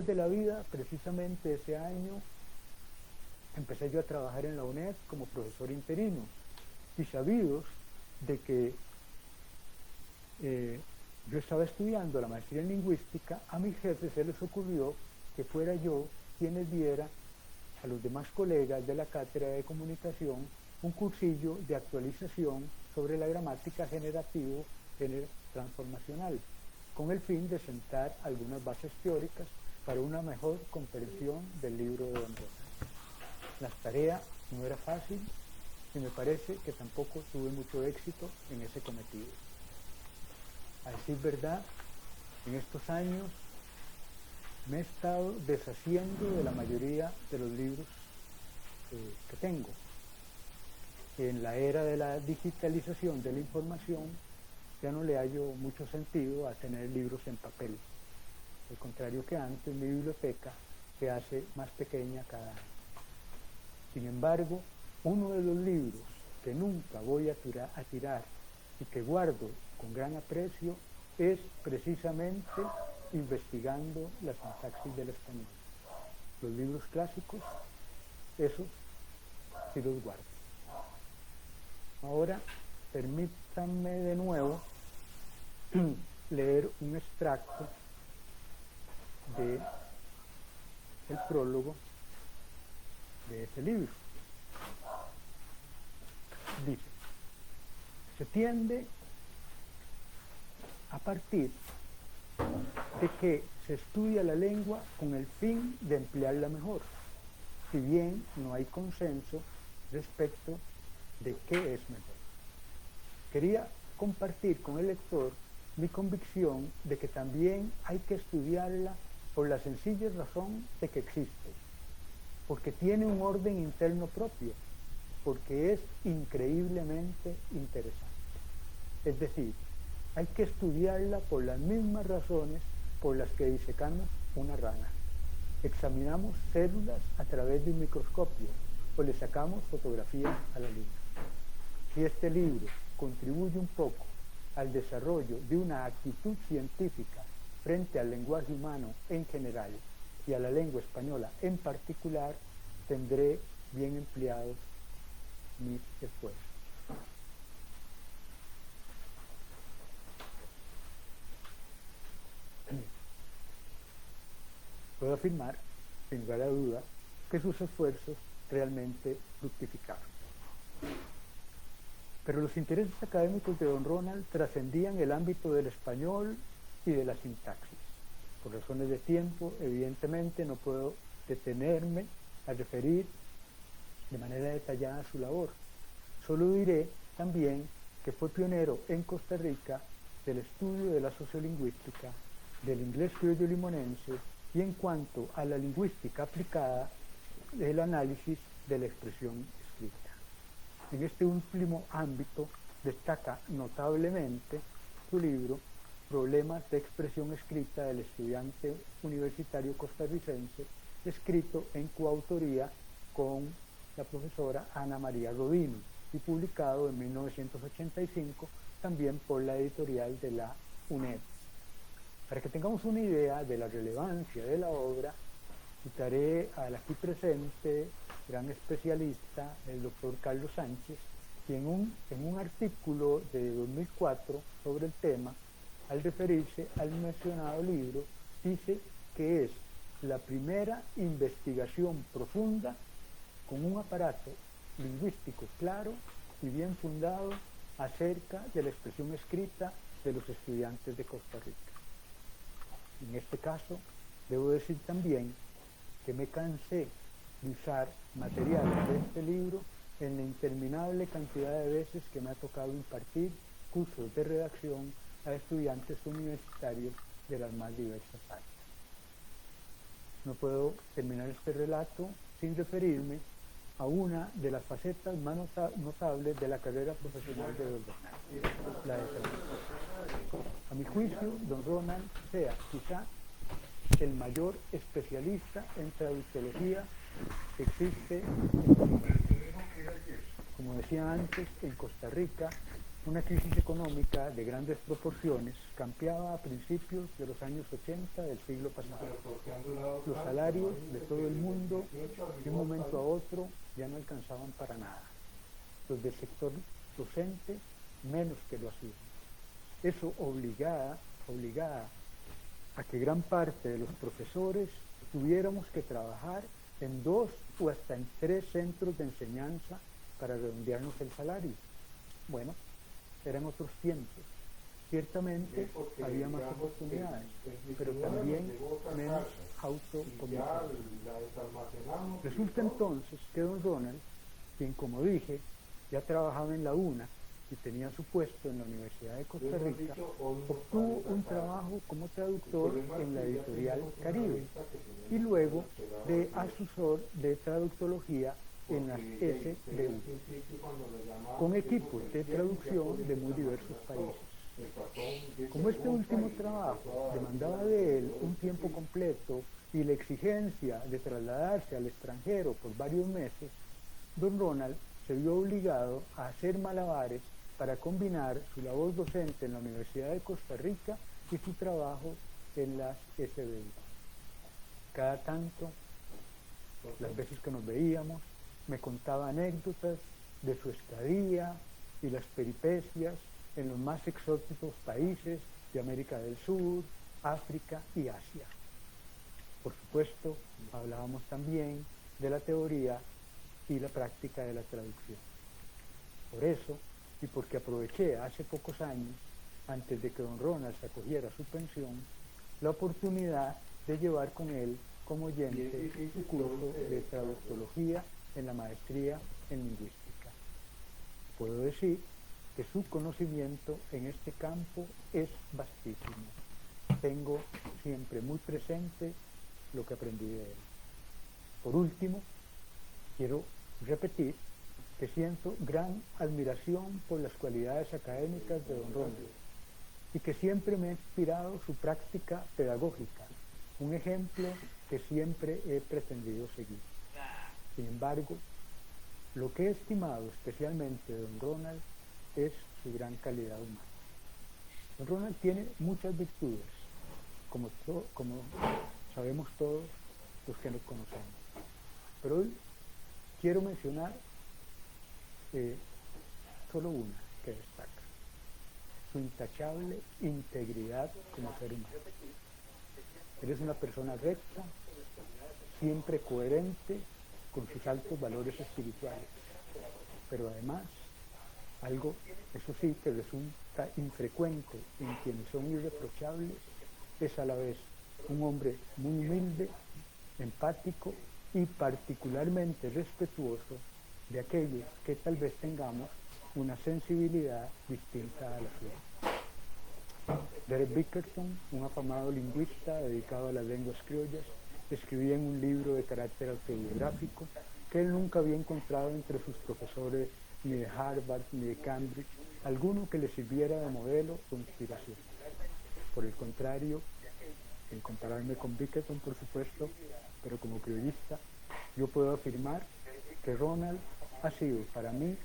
cosas de la vida, precisamente ese año empecé yo a trabajar en la UNED como profesor interino, y sabidos de que yo estaba estudiando la maestría en lingüística, a mis jefes se les ocurrió que fuera yo quien les diera a los demás colegas de la cátedra de comunicación un cursillo de actualización sobre la gramática generativo transformacional, con el fin de sentar algunas bases teóricas para una mejor comprensión del libro de Don Ronald. La tarea no era fácil y me parece que tampoco tuve mucho éxito en ese cometido. A decir verdad, en estos años me he estado deshaciendo de la mayoría de los libros que tengo. En la era de la digitalización de la información ya no le hallo mucho sentido a tener libros en papel. Al contrario que antes, mi biblioteca se hace más pequeña cada año. Sin embargo, uno de los libros que nunca voy a tirar y que guardo con gran aprecio es precisamente Investigando la sintaxis del español. Los libros clásicos, esos sí los guardo. Ahora, permítanme de nuevo leer un extracto del prólogo de ese libro. Dice: se tiende a partir de que se estudia la lengua con el fin de emplearla mejor, si bien no hay consenso respecto de qué es mejor. Quería compartir con el lector mi convicción de que también hay que estudiarla por la sencilla razón de que existe, porque tiene un orden interno propio, porque es increíblemente interesante. Es decir, hay que estudiarla por las mismas razones por las que disecamos una rana. Examinamos células a través de un microscopio o le sacamos fotografías a la luna. Si este libro contribuye un poco al desarrollo de una actitud científica frente al lenguaje humano en general y a la lengua española en particular, tendré bien empleados mis esfuerzos. Puedo afirmar, sin lugar a duda, que sus esfuerzos realmente fructificaron. Pero los intereses académicos de Don Ronald trascendían el ámbito del español y de la sintaxis. Por razones de tiempo, evidentemente, no puedo detenerme a referir de manera detallada su labor. Solo diré también que fue pionero en Costa Rica del estudio de la sociolingüística, del inglés criollo limonense y en cuanto a la lingüística aplicada, del análisis de la expresión escrita. En este último ámbito destaca notablemente su libro Problemas de expresión escrita del estudiante universitario costarricense, escrito en coautoría con la profesora Ana María Rodino y publicado en 1985 también por la editorial de la UNED. Para que tengamos una idea de la relevancia de la obra, citaré al aquí presente gran especialista, el doctor Carlos Sánchez, quien en un artículo de 2004 sobre el tema, al referirse al mencionado libro, dice que es la primera investigación profunda con un aparato lingüístico claro y bien fundado acerca de la expresión escrita de los estudiantes de Costa Rica. En este caso, debo decir también que me cansé de usar materiales de este libro en la interminable cantidad de veces que me ha tocado impartir cursos de redacción a estudiantes universitarios de las más diversas áreas. No puedo terminar este relato sin referirme a una de las facetas más notables de la carrera profesional de Don Ronald, la de traductor. A mi juicio, Don Ronald sea quizá el mayor especialista en traductología que existe, como decía antes, en Costa Rica, una crisis económica de grandes proporciones campeaba a principios de los años 80 del siglo pasado. Los salarios de todo el mundo de un momento a otro ya no alcanzaban para nada. Los del sector docente menos que lo hacían. Eso obligaba a que gran parte de los profesores tuviéramos que trabajar en 2 o hasta en 3 centros de enseñanza para redondearnos el salario. Bueno, eran otros tiempos. Ciertamente había más oportunidades, pero también menos autocontrol. Resulta entonces que don Ronald, quien como dije, ya trabajaba en la UNA y tenía su puesto en la Universidad de Costa Rica, obtuvo un trabajo como traductor en la editorial Caribe y luego de asesor de traductología en las SBU, con equipos de traducción de muy diversos países. Como este último trabajo demandaba de él un tiempo completo y la exigencia de trasladarse al extranjero por varios meses, don Ronald se vio obligado a hacer malabares para combinar su labor docente en la Universidad de Costa Rica y su trabajo en las SBU. Cada tanto, las veces que nos veíamos, me contaba anécdotas de su estadía y las peripecias en los más exóticos países de América del Sur, África y Asia. Por supuesto, hablábamos también de la teoría y la práctica de la traducción. Por eso, y porque aproveché hace pocos años, antes de que don Ronald se acogiera a su pensión, la oportunidad de llevar con él como oyente su curso de traductología en la maestría en lingüística. Puedo decir que su conocimiento en este campo es vastísimo. Tengo siempre muy presente lo que aprendí de él. Por último, quiero repetir que siento gran admiración por las cualidades académicas de don Ronald y que siempre me ha inspirado su práctica pedagógica, un ejemplo que siempre he pretendido seguir. Sin embargo, lo que he estimado especialmente de don Ronald es su gran calidad humana. Don Ronald tiene muchas virtudes, como sabemos todos los que nos conocemos, pero hoy quiero mencionar solo una que destaca: su intachable integridad como ser humano. Él es una persona recta, siempre coherente con sus altos valores espirituales, pero además, algo, eso sí, que resulta infrecuente en quienes son irreprochables, es a la vez un hombre muy humilde, empático y particularmente respetuoso de aquellos que tal vez tengamos una sensibilidad distinta a la suya. Derek Bickerton, un afamado lingüista dedicado a las lenguas criollas, escribía en un libro de carácter autobiográfico que él nunca había encontrado entre sus profesores ni de Harvard ni de Cambridge alguno que le sirviera de modelo o inspiración. Por el contrario, sin compararme con Bickerton, por supuesto, pero como criollista, yo puedo afirmar que Ronald ha sido para mí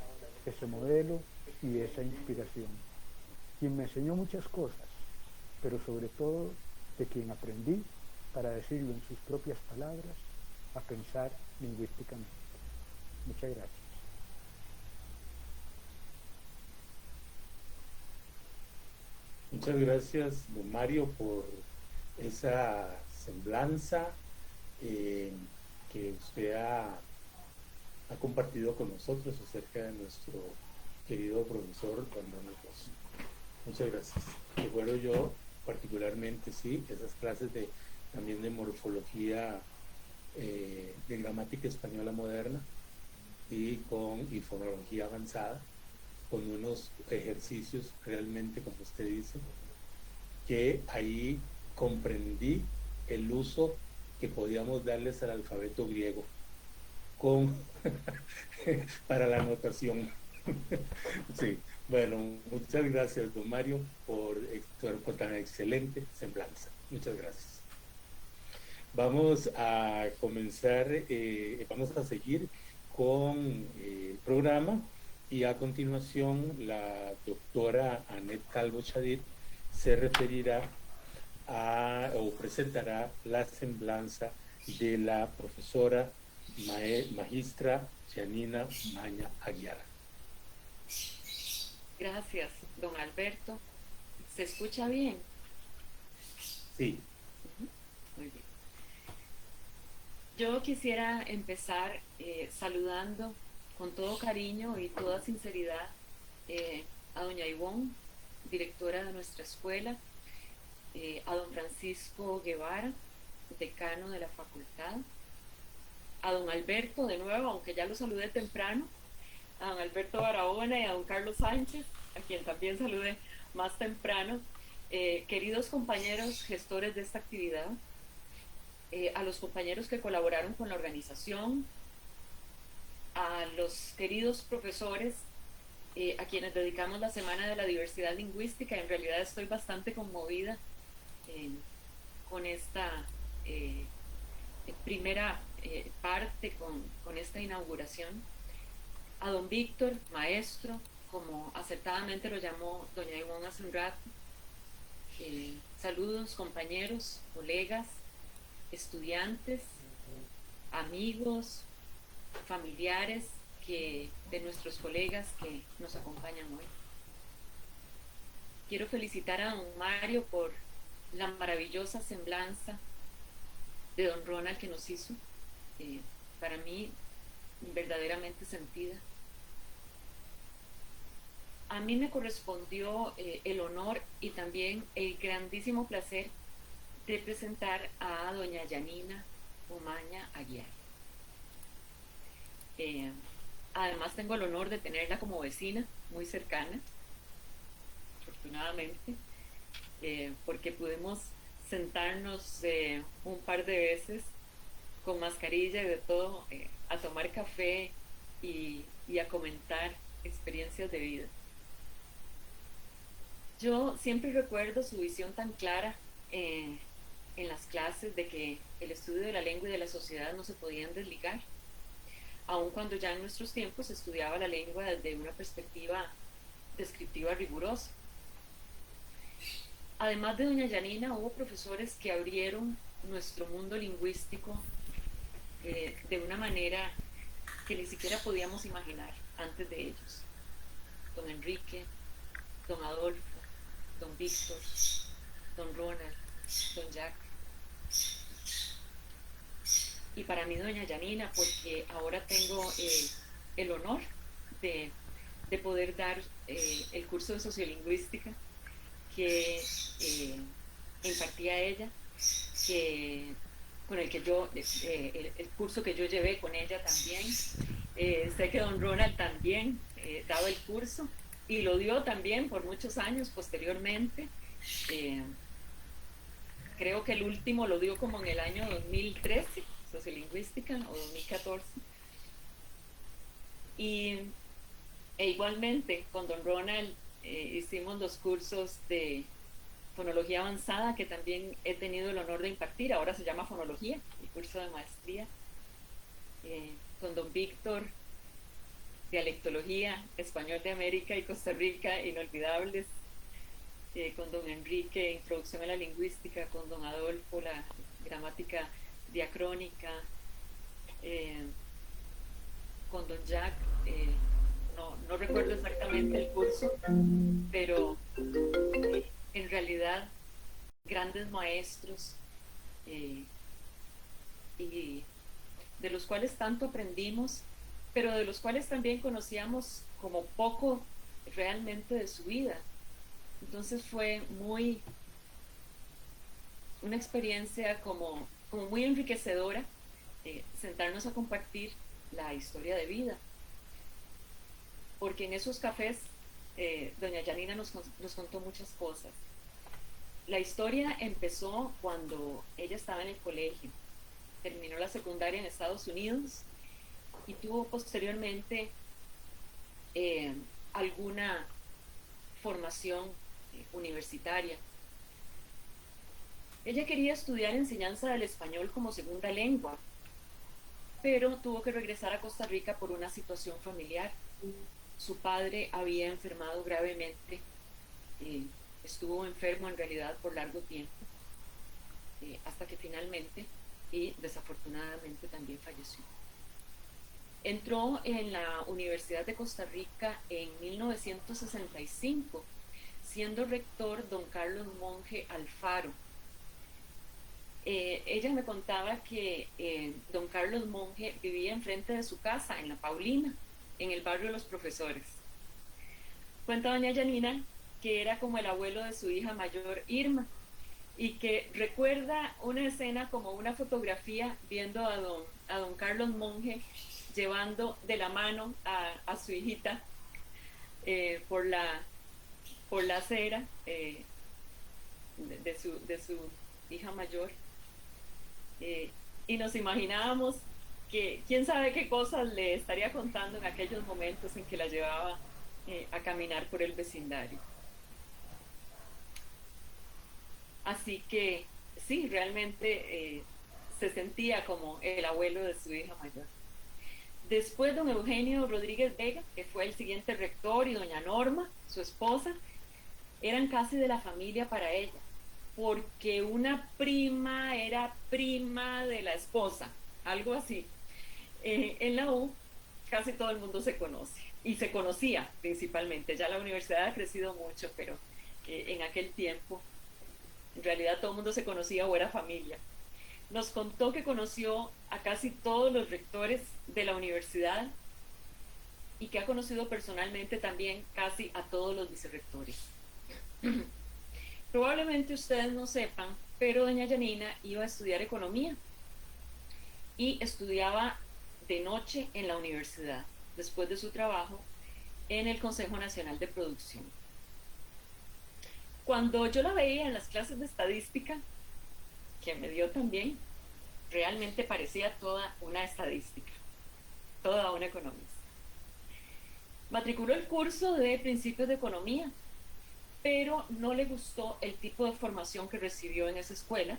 ese modelo y esa inspiración, quien me enseñó muchas cosas, pero sobre todo de quien aprendí, para decirlo en sus propias palabras, a pensar lingüísticamente. Muchas gracias. Muchas gracias, don Mario, por esa semblanza que usted ha compartido con nosotros acerca de nuestro querido profesor don Ronald. Muchas gracias. Recuerdo yo particularmente, sí, esas clases también de morfología, de gramática española moderna y fonología avanzada, con unos ejercicios realmente, como usted dice, que ahí comprendí el uso que podíamos darles al alfabeto griego para la anotación. Sí, bueno, muchas gracias, don Mario, por tan excelente semblanza. Muchas gracias. Vamos a comenzar, vamos a seguir con el programa, y a continuación la doctora Annette Calvo Chadid se referirá o presentará la semblanza de la profesora magistra Janina Umaña Aguiar. Gracias, don Alberto. ¿Se escucha bien? Sí. Muy bien. Yo quisiera empezar saludando con todo cariño y toda sinceridad a doña Ivonne, directora de nuestra escuela, a don Francisco Guevara, decano de la facultad, a don Alberto de nuevo, aunque ya lo saludé temprano, a don Alberto Barahona y a don Carlos Sánchez, a quien también saludé más temprano, queridos compañeros gestores de esta actividad, a los compañeros que colaboraron con la organización, a los queridos profesores a quienes dedicamos la Semana de la Diversidad Lingüística. En realidad estoy bastante conmovida con esta primera parte, con esta inauguración. A don Víctor, maestro, como acertadamente lo llamó doña Ivonne hace un rato. Saludos, compañeros, colegas, estudiantes, amigos, familiares de nuestros colegas que nos acompañan hoy. Quiero felicitar a don Mario por la maravillosa semblanza de don Ronald que nos hizo, para mí verdaderamente sentida. A mí me correspondió el honor y también el grandísimo placer de presentar a doña Janina Umaña Aguiar. Además tengo el honor de tenerla como vecina muy cercana, afortunadamente, porque pudimos sentarnos un par de veces con mascarilla y de todo, a tomar café y a comentar experiencias de vida. Yo siempre recuerdo su visión tan clara en las clases de que el estudio de la lengua y de la sociedad no se podían desligar, aun cuando ya en nuestros tiempos se estudiaba la lengua desde una perspectiva descriptiva rigurosa. Además de doña Janina, hubo profesores que abrieron nuestro mundo lingüístico de una manera que ni siquiera podíamos imaginar antes de ellos. Don Enrique, don Adolfo, don Víctor, don Ronald, don Jack. Y para mí doña Janina, porque ahora tengo el honor de poder dar el curso de sociolingüística que impartía ella, con el que yo, el curso que yo llevé con ella también. Sé que don Ronald también daba el curso y lo dio también por muchos años posteriormente. Creo que el último lo dio como en el año 2013, sociolingüística, o 2014. E igualmente con don Ronald hicimos los cursos de fonología avanzada, que también he tenido el honor de impartir. Ahora se llama fonología, el curso de maestría. Con don Víctor, dialectología, español de América y Costa Rica, inolvidables. Con don Enrique, introducción a la lingüística. Con don Adolfo, la gramática diacrónica. Con don Jack, no recuerdo exactamente el curso, pero en realidad grandes maestros, y de los cuales tanto aprendimos, pero de los cuales también conocíamos como poco realmente de su vida. Entonces fue una experiencia como muy enriquecedora, sentarnos a compartir la historia de vida, porque en esos cafés doña Janina nos contó muchas cosas. La historia empezó cuando ella estaba en el colegio, terminó la secundaria en Estados Unidos y tuvo posteriormente alguna formación universitaria. Ella quería estudiar enseñanza del español como segunda lengua, pero tuvo que regresar a Costa Rica por una situación familiar su padre había enfermado gravemente, estuvo enfermo en realidad por largo tiempo, hasta que finalmente y desafortunadamente también falleció. Entró en la Universidad de Costa Rica en 1965, siendo rector don Carlos Monge Alfaro. Ella me contaba que don Carlos Monge vivía enfrente de su casa, en La Paulina, en el barrio de los Profesores. Cuenta doña Yanina que era como el abuelo de su hija mayor, Irma, y que recuerda una escena como una fotografía viendo a don Carlos Monge llevando de la mano a su hijita por la acera de su hija mayor. Y nos imaginábamos que quién sabe qué cosas le estaría contando en aquellos momentos en que la llevaba a caminar por el vecindario. Así que sí, realmente se sentía como el abuelo de su hija mayor. Después don Eugenio Rodríguez Vega, que fue el siguiente rector, y doña Norma, su esposa, eran casi de la familia para ella, porque una prima era prima de la esposa, algo así. En la U casi todo el mundo se conoce, y se conocía principalmente. Ya la universidad ha crecido mucho, pero en aquel tiempo en realidad todo el mundo se conocía o era familia. Nos contó que conoció a casi todos los rectores de la universidad y que ha conocido personalmente también casi a todos los vicerrectores. Probablemente ustedes no sepan, pero doña Yanina iba a estudiar economía y estudiaba de noche en la universidad, después de su trabajo en el Consejo Nacional de Producción. Cuando yo la veía en las clases de estadística, que me dio también, realmente parecía toda una estadística, toda una economista. Matriculó el curso de Principios de Economía, pero no le gustó el tipo de formación que recibió en esa escuela,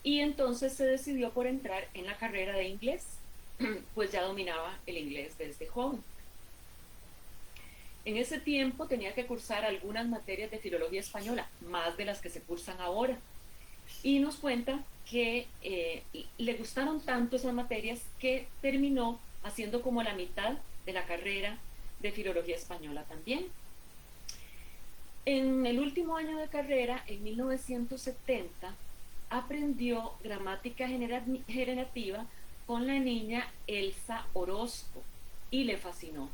y entonces se decidió por entrar en la carrera de inglés, pues ya dominaba el inglés desde joven. En ese tiempo tenía que cursar algunas materias de filología española, más de las que se cursan ahora. Y nos cuenta que le gustaron tanto esas materias que terminó haciendo como la mitad de la carrera de filología española también. En el último año de carrera, en 1970, aprendió gramática generativa con la niña Elsa Orozco y le fascinó.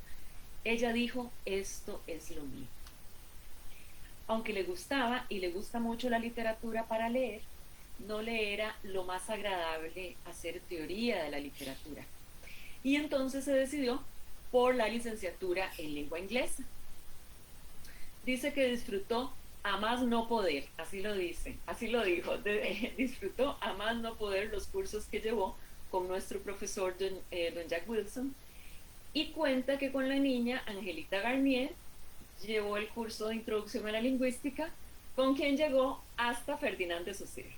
Ella dijo, esto es lo mío. Aunque le gustaba y le gusta mucho la literatura para leer, no le era lo más agradable hacer teoría de la literatura. Y entonces se decidió por la licenciatura en lengua inglesa. Dice que disfrutó a más no poder, así lo dice, así lo dijo, disfrutó a más no poder los cursos que llevó con nuestro profesor don Jack Wilson, y cuenta que con la niña Angelita Garnier llevó el curso de Introducción a la Lingüística, con quien llegó hasta Ferdinand de Saussure.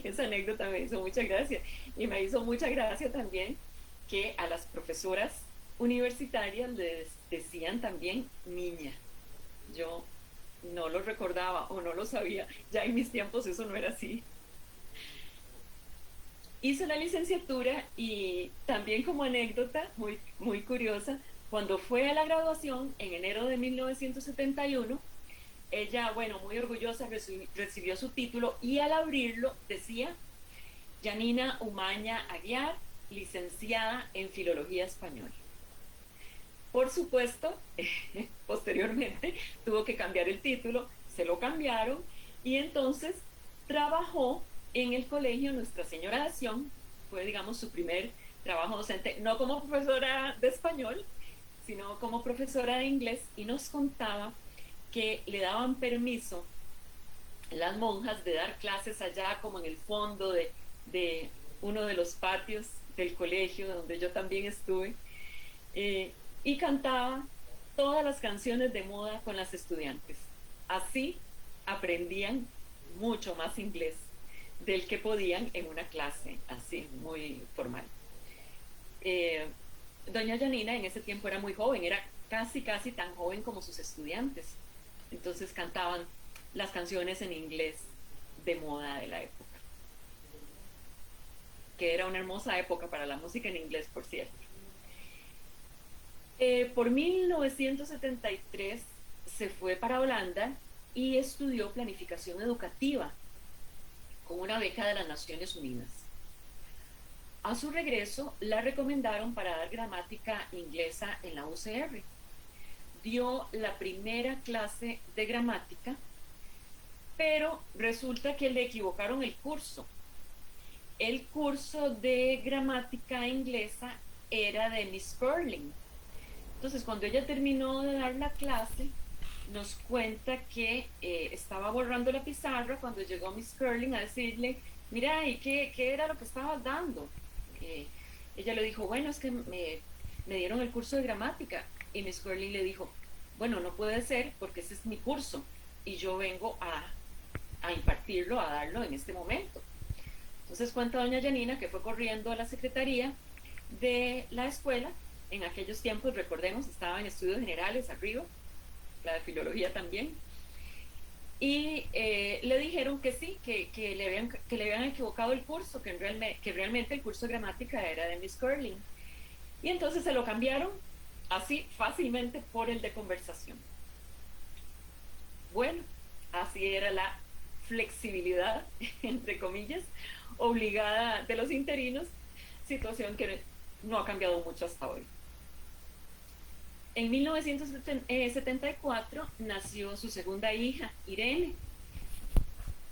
esa anécdota me hizo mucha gracia, y me hizo mucha gracia también que a las profesoras universitarias les decían también niña. Yo no lo recordaba o no lo sabía, ya en mis tiempos eso no era así. Hizo la licenciatura, y también como anécdota muy, muy curiosa, cuando fue a la graduación en enero de 1971, ella, bueno, muy orgullosa, recibió su título, y al abrirlo decía Yanina Umaña Aguiar, licenciada en Filología Española. Por supuesto, posteriormente tuvo que cambiar el título, se lo cambiaron, y entonces trabajó en el colegio Nuestra Señora de Sion. Fue, digamos, su primer trabajo docente, no como profesora de español, sino como profesora de inglés, y nos contaba que le daban permiso las monjas de dar clases allá como en el fondo de uno de los patios del colegio donde yo también estuve, y cantaba todas las canciones de moda con las estudiantes. Así aprendían mucho más inglés del que podían en una clase así muy formal. doña Janina en ese tiempo era muy joven, era casi tan joven como sus estudiantes. Entonces cantaban las canciones en inglés de moda de la época, que era una hermosa época para la música en inglés, por cierto. Por 1973 se fue para Holanda y estudió planificación educativa con una beca de las Naciones Unidas. A su regreso, la recomendaron para dar gramática inglesa en la UCR. Dio la primera clase de gramática, pero resulta que le equivocaron el curso. El curso de gramática inglesa era de Miss Sperling. Entonces, cuando ella terminó de dar la clase, nos cuenta que estaba borrando la pizarra cuando llegó Miss Sperling a decirle, mira, ¿y qué era lo que estabas dando? Ella le dijo, bueno, es que me dieron el curso de gramática. Y Miss Sperling le dijo, bueno, no puede ser porque ese es mi curso y yo vengo a impartirlo, a darlo en este momento. Entonces cuenta doña Janina que fue corriendo a la secretaría de la escuela. En aquellos tiempos, recordemos, estaba en estudios generales arriba, la de filología también, y le dijeron que sí, que le habían equivocado el curso, que realmente el curso de gramática era de Miss Curling. Y entonces se lo cambiaron así fácilmente por el de conversación. Bueno, así era la flexibilidad, entre comillas, obligada de los interinos, situación que no ha cambiado mucho hasta hoy. En 1974 nació su segunda hija, Irene,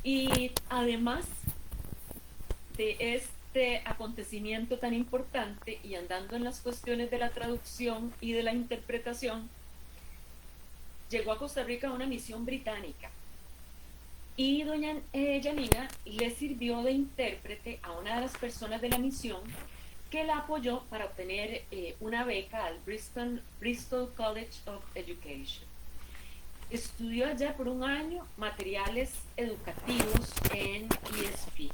y además de este acontecimiento tan importante y andando en las cuestiones de la traducción y de la interpretación, llegó a Costa Rica a una misión británica y doña Janina le sirvió de intérprete a una de las personas de la misión que la apoyó para obtener una beca al Bristol College of Education. Estudió allá por un año materiales educativos en ESP,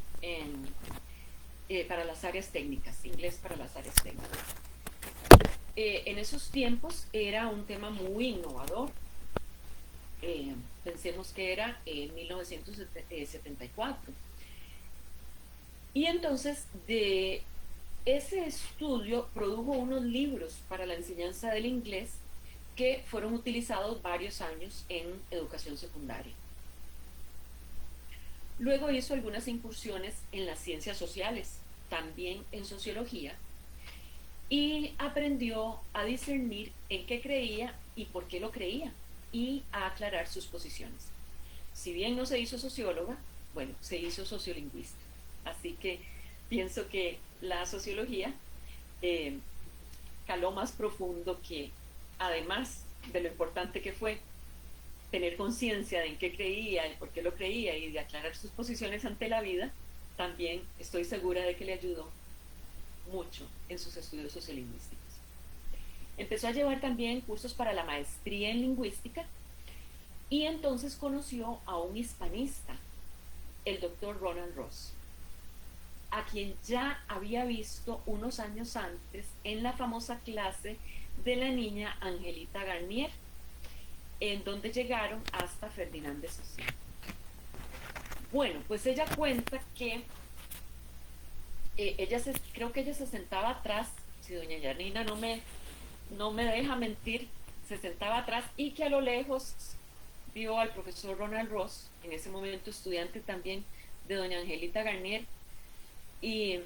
para las áreas técnicas, inglés para las áreas técnicas. En esos tiempos era un tema muy innovador. Pensemos que era en 1974. Y entonces de ese estudio produjo unos libros para la enseñanza del inglés que fueron utilizados varios años en educación secundaria. Luego hizo algunas incursiones en las ciencias sociales, también en sociología, y aprendió a discernir en qué creía y por qué lo creía, y a aclarar sus posiciones. Si bien no se hizo socióloga, bueno, se hizo sociolingüista. Así que pienso que la sociología caló más profundo, que además de lo importante que fue tener conciencia de en qué creía y por qué lo creía y de aclarar sus posiciones ante la vida, también estoy segura de que le ayudó mucho en sus estudios sociolingüísticos. Empezó a llevar también cursos para la maestría en lingüística y entonces conoció a un hispanista, el doctor Ronald Ross, a quien ya había visto unos años antes en la famosa clase de la niña Angelita Garnier, en donde llegaron hasta Ferdinand de Saussure. Bueno, pues ella cuenta que creo que ella se sentaba atrás, si doña Janina no me deja mentir, se sentaba atrás y que a lo lejos vio al profesor Ronald Ross, en ese momento estudiante también de doña Angelita Garnier, y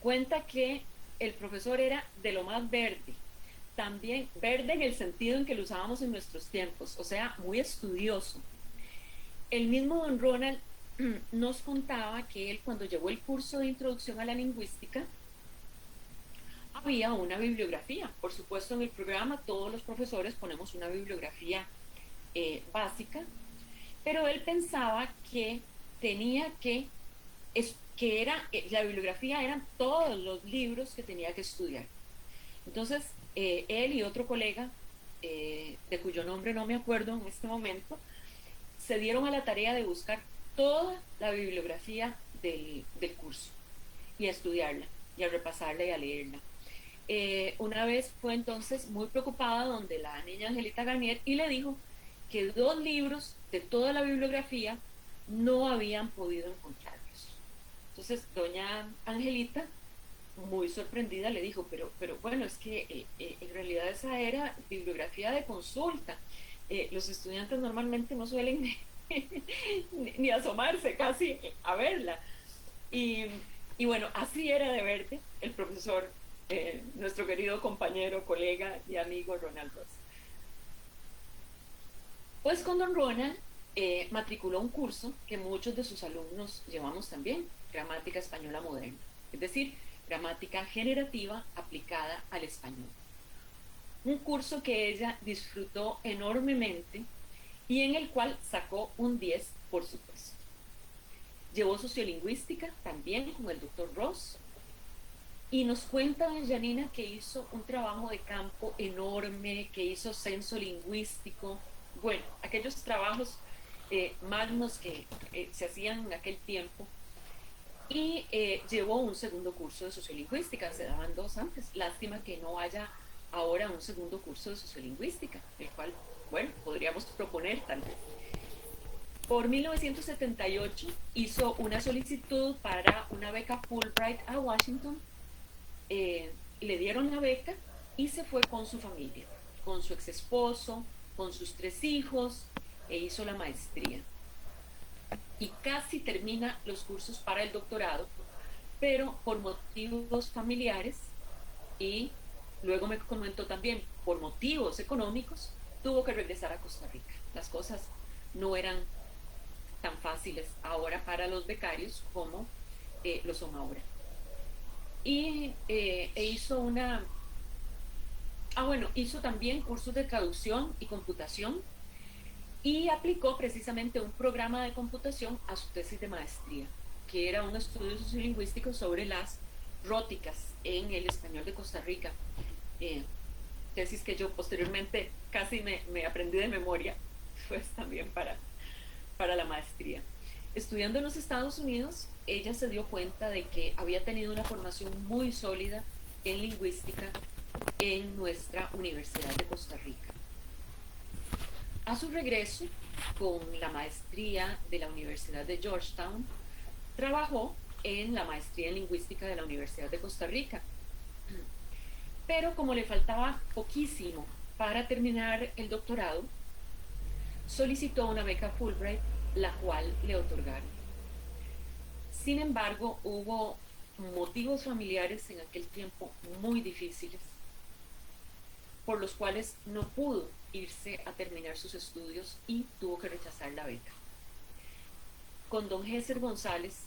cuenta que el profesor era de lo más verde, también verde en el sentido en que lo usábamos en nuestros tiempos, o sea, muy estudioso. El mismo don Ronald nos contaba que él, cuando llevó el curso de introducción a la lingüística, había una bibliografía. Por supuesto, en el programa todos los profesores ponemos una bibliografía básica, pero él pensaba que tenía la bibliografía eran todos los libros que tenía que estudiar. Entonces, él y otro colega, de cuyo nombre no me acuerdo en este momento, se dieron a la tarea de buscar toda la bibliografía del curso y a estudiarla y a repasarla y a leerla. una vez fue entonces muy preocupada donde la niña Angelita Garnier y le dijo que 2 libros de toda la bibliografía no habían podido encontrarlos. Entonces, doña Angelita, muy sorprendida, le dijo, pero bueno, es que en realidad esa era bibliografía de consulta. Los estudiantes normalmente no suelen ni asomarse casi a verla. Y, y bueno, así era de verde el profesor, nuestro querido compañero, colega y amigo Ronald Ross. Pues con don Ronald matriculó un curso que muchos de sus alumnos llevamos también, gramática española moderna, es decir, gramática generativa aplicada al español. Un curso que ella disfrutó enormemente y en el cual sacó un 10, por supuesto. Llevó sociolingüística también con el doctor Ross y nos cuenta doña Janina que hizo un trabajo de campo enorme, que hizo censo lingüístico, bueno, aquellos trabajos magnos que se hacían en aquel tiempo, y llevó un segundo curso de sociolingüística, se daban 2 antes, lástima que no haya ahora un segundo curso de sociolingüística, el cual, bueno, podríamos proponer tal vez. Por 1978 hizo una solicitud para una beca Fulbright a Washington, le dieron la beca y se fue con su familia, con su ex esposo, con sus 3 hijos, e hizo la maestría. Y casi termina los cursos para el doctorado, pero por motivos familiares y luego me comentó también por motivos económicos, tuvo que regresar a Costa Rica. Las cosas no eran tan fáciles ahora para los becarios como lo son ahora. Y hizo hizo también cursos de traducción y computación y aplicó precisamente un programa de computación a su tesis de maestría, que era un estudio sociolingüístico sobre las róticas en el español de Costa Rica. Tesis que yo posteriormente casi me aprendí de memoria, pues también para la maestría. Estudiando en los Estados Unidos, ella se dio cuenta de que había tenido una formación muy sólida en lingüística en nuestra Universidad de Costa Rica. A su regreso, con la maestría de la Universidad de Georgetown, trabajó en la maestría en lingüística de la Universidad de Costa Rica. Pero como le faltaba poquísimo para terminar el doctorado, solicitó una beca Fulbright, la cual le otorgaron. Sin embargo, hubo motivos familiares en aquel tiempo muy difíciles, por los cuales no pudo irse a terminar sus estudios y tuvo que rechazar la beca. Con don Géser González,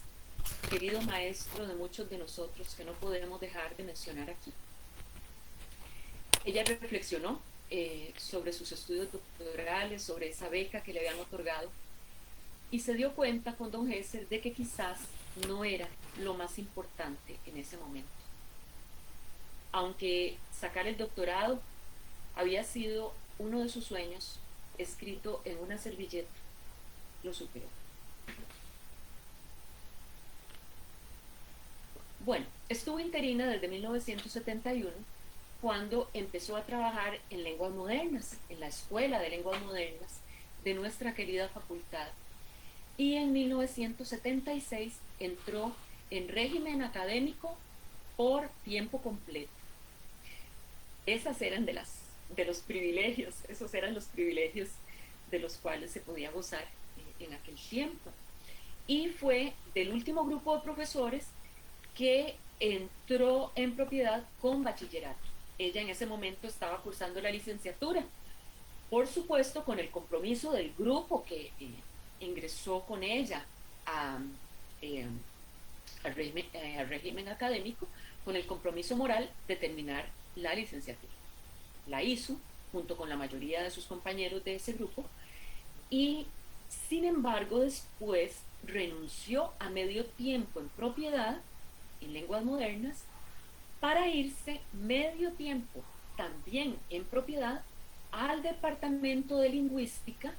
querido maestro de muchos de nosotros que no podemos dejar de mencionar aquí, ella reflexionó sobre sus estudios doctorales, sobre esa beca que le habían otorgado, y se dio cuenta con don Géser de que quizás no era lo más importante en ese momento. Aunque sacar el doctorado había sido uno de sus sueños, escrito en una servilleta, lo superó. Bueno, estuvo interina desde 1971, cuando empezó a trabajar en lenguas modernas, en la Escuela de Lenguas Modernas de nuestra querida facultad. Y en 1976 entró en régimen académico por tiempo completo. Esas eran de los privilegios, esos eran los privilegios de los cuales se podía gozar en aquel tiempo. Y fue del último grupo de profesores que entró en propiedad con bachillerato. Ella en ese momento estaba cursando la licenciatura, por supuesto con el compromiso del grupo que ingresó con ella al régimen académico, con el compromiso moral de terminar la licenciatura. La hizo junto con la mayoría de sus compañeros de ese grupo y sin embargo después renunció a medio tiempo en propiedad en lenguas modernas para irse medio tiempo también en propiedad al departamento de lingüística,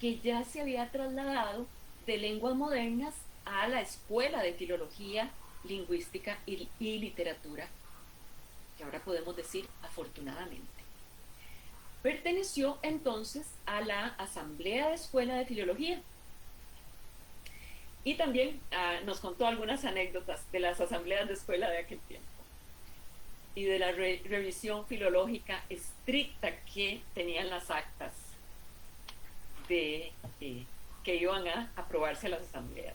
que ya se había trasladado de lenguas modernas a la Escuela de Filología, Lingüística y Literatura que ahora podemos decir afortunadamente. Perteneció entonces a la Asamblea de Escuela de Filología y también nos contó algunas anécdotas de las asambleas de escuela de aquel tiempo y de la revisión filológica estricta que tenían las actas de, que iban a aprobarse las asambleas.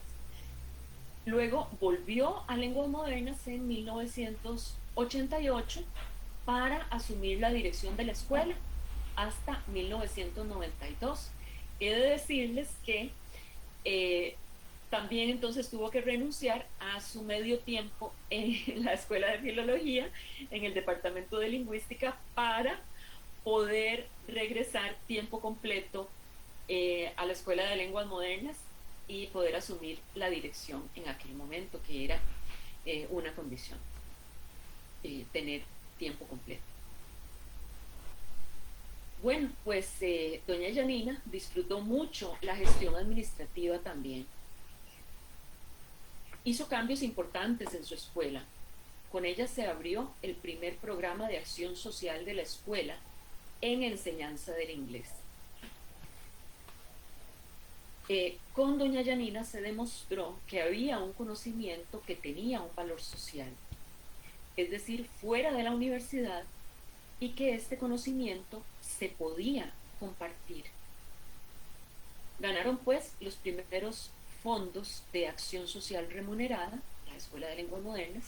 Luego volvió a Lenguas Modernas en 1988 para asumir la dirección de la escuela hasta 1992. He de decirles que también entonces tuvo que renunciar a su medio tiempo en la Escuela de Filología, en el Departamento de Lingüística, para poder regresar tiempo completo a la Escuela de Lenguas Modernas y poder asumir la dirección en aquel momento, que era una condición, tener tiempo completo. Bueno, pues doña Yanina disfrutó mucho la gestión administrativa también. Hizo cambios importantes en su escuela. Con ella se abrió el primer programa de acción social de la escuela en enseñanza del inglés. Con doña Yanina se demostró que había un conocimiento que tenía un valor social, es decir, fuera de la universidad, y que este conocimiento se podía compartir. Ganaron pues los primeros fondos de acción social remunerada. La Escuela de Lenguas Modernas